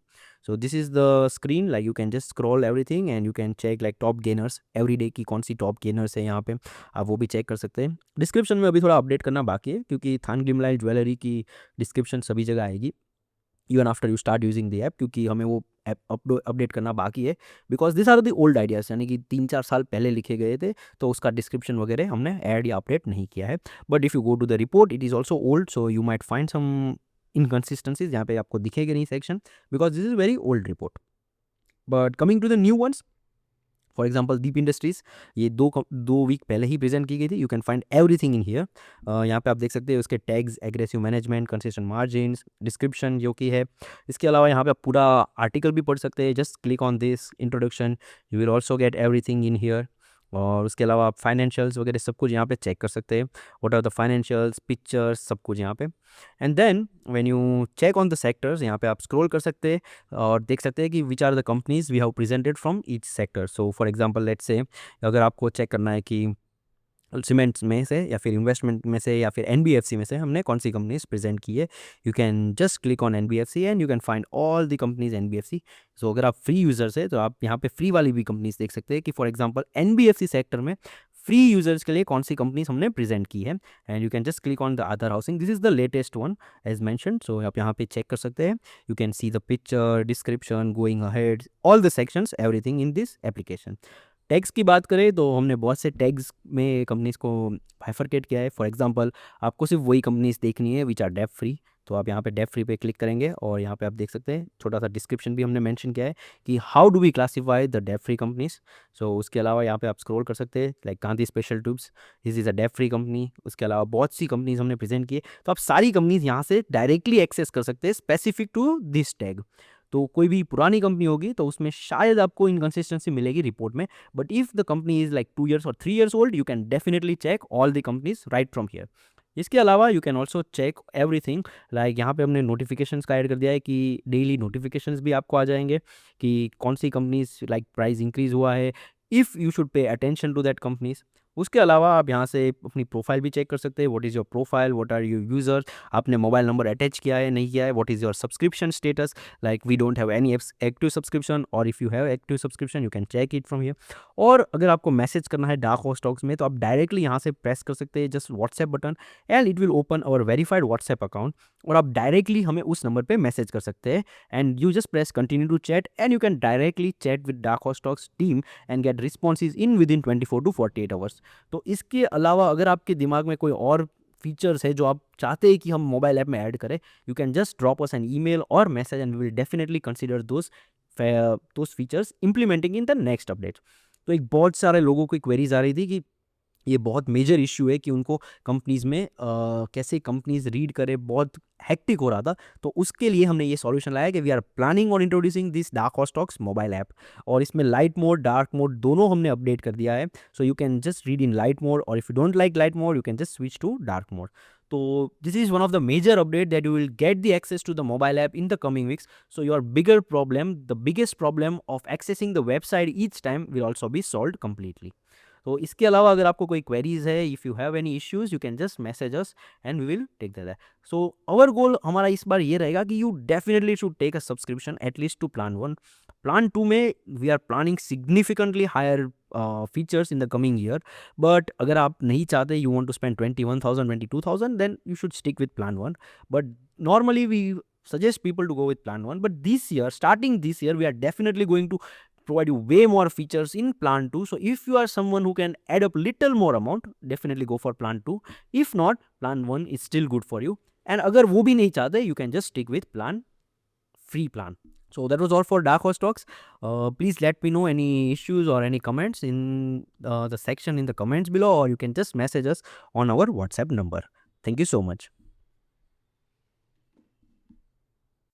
So this is the screen, like you can just scroll everything and you can check like top gainers every day की कौन सी top gainers है यहाँ पे, आप वो भी चेक कर सकते हैं. डिस्क्रिप्शन में अभी थोड़ा अपडेट करना बाकी है क्योंकि थान ग्लिमलाइट ज्वेलरी की डिस्क्रिप्शन सभी जगह आएगी even after you start using the app, क्योंकि हमें वो ऐप अपडेट करना बाकी है because this are the old ideas, यानी कि 3-4 साल पहले लिखे गए थे, तो उसका डिस्क्रिप्शन वगैरह हमने ऐड या अपडेट नहीं किया है. But if you go to the report, it is also old, so you might find some inconsistencies यहाँ पे आपको दिखेगी नहीं section, because this is very old report. But coming to the new ones, for example Deep industries, ये 2 week पहले ही present की गई थी. You can find everything in here. यहाँ पे आप देख सकते हैं उसके tags, aggressive management, consistent margins, description जो कि है. इसके अलावा यहाँ पे आप पूरा आर्टिकल भी पढ़ सकते हैं. Just click on this introduction, you will also get everything in here. और उसके अलावा आप फाइनेंशियल्स वगैरह सब कुछ यहाँ पे चेक कर सकते हैं, what are the financials, pictures, सब कुछ यहाँ पे। And then when you check on the sectors, यहाँ पे आप स्क्रॉल कर सकते हैं और देख सकते हैं कि which are the companies we have presented from each sector. So for example let's say अगर आपको चेक करना है कि सीमेंट्स में से या फिर इन्वेस्टमेंट में से या फिर एनबीएफसी में से हमने कौन सी कंपनीज प्रेजेंट की है, you can just click on NBFC and you can find all the companies NBFC. So अगर आप फ्री यूजर्स है तो आप यहाँ पे फ्री वाली भी कंपनीज देख सकते हैं कि फॉर एग्जांपल एनबीएफसी सेक्टर में फ्री यूजर्स के लिए कौन सी कंपनीज हमने प्रेजेंट की है, and you can just click on the other housing, this is the latest one as mentioned. So आप यहाँ पे चेक कर सकते हैं, you can see the picture, description, going ahead, all the sections, everything in this application. Tags की बात करें तो हमने बहुत से टैग्स में कंपनीज को बाइफरकेट किया है। फॉर एग्जांपल आपको सिर्फ वही कंपनीज देखनी है विच आर डेप फ्री, तो आप यहाँ पे डेप फ्री पे क्लिक करेंगे और यहाँ पे आप देख सकते हैं छोटा सा डिस्क्रिप्शन भी हमने मेंशन किया है कि how do we classify the debt free companies. So उसके अलावा यहाँ पे आप स्क्रॉल कर सकते हैं, like Gandhi special Tubes, this is a debt free company. उसके अलावा बहुत सी कंपनीज हमने प्रेजेंट किए, तो आप सारी कंपनीज यहाँ से डायरेक्टली एक्सेस कर सकते हैं स्पेसिफिक टू दिस टैग। तो कोई भी पुरानी कंपनी होगी तो उसमें शायद आपको इनकंसिस्टेंसी मिलेगी रिपोर्ट में, but if the company is like 2 years और 3 years old, you can definitely check all the companies right from here. इसके अलावा you can also check everything, like यहाँ पे हमने नोटिफिकेशंस का ऐड कर दिया है कि डेली नोटिफिकेशंस भी आपको आ जाएंगे कि कौन सी कंपनीज लाइक प्राइस इंक्रीज हुआ है, if you should pay attention to that companies. उसके अलावा आप यहाँ से अपनी प्रोफाइल भी चेक कर सकते हैं, what is your profile, what are your users, आपने मोबाइल नंबर अटैच किया है नहीं किया है, what is your subscription status, like we don't have any active subscription, और if you have active subscription you can check it from here. और अगर आपको मैसेज करना है डार्क हॉर्स स्टॉक्स में तो आप डायरेक्टली यहाँ से प्रेस कर सकते हैं just WhatsApp button, and it will open our verified WhatsApp account, और आप डायरेक्टली हमें उस नंबर पे मैसेज कर सकते हैं, and you just press continue to chat and you can directly chat with Dark horse Stocks team and get responses in with in 24 to 48 hours. तो इसके अलावा अगर आपके दिमाग में कोई और फीचर्स है जो आप चाहते हैं कि हम मोबाइल ऐप में ऐड करें, you can just drop us an email और message and we will definitely consider those features implementing in the next update. तो एक बहुत सारे लोगों की क्वेरीज आ रही थी कि ये बहुत मेजर इश्यू है कि उनको कंपनीज़ में कैसे कंपनीज़ रीड करें, बहुत हेक्टिक हो रहा था। तो उसके लिए हमने ये सॉल्यूशन लाया कि we are planning on introducing this Dark horse Stocks mobile app, और इसमें लाइट मोड, डार्क मोड दोनों हमने अपडेट कर दिया है। So you can just read in light mode, और if you don't like light mode you can just switch to dark mode. तो this is one of the major update that you will get the access to the mobile app in the coming weeks. So your bigger problem, the biggest problem of accessing the website each time will also be solve completely. तो इसके अलावा अगर आपको कोई queries है, if you have any issues you can just message us and we will take that. So our goal हमारा इस बार ये रहेगा कि you definitely should take a subscription at least to plan 1। Plan 2 में we are planning significantly higher features in the coming year, but अगर आप नहीं चाहते you want to spend 21,000 22,000 then you should stick with plan 1। But normally we suggest people to go with plan 1, but this year, starting this year, we are definitely going to provide you way more features in plan 2. So if you are someone who can add up little more amount, definitely go for plan 2. If not, plan 1 is still good for you. And agar wo bhi nahi chahte, you can just stick with plan free plan. So that was all for Dark Horse Talks. Please let me know any issues or any comments in the section in the comments below, or you can just message us on our WhatsApp number. Thank you so much.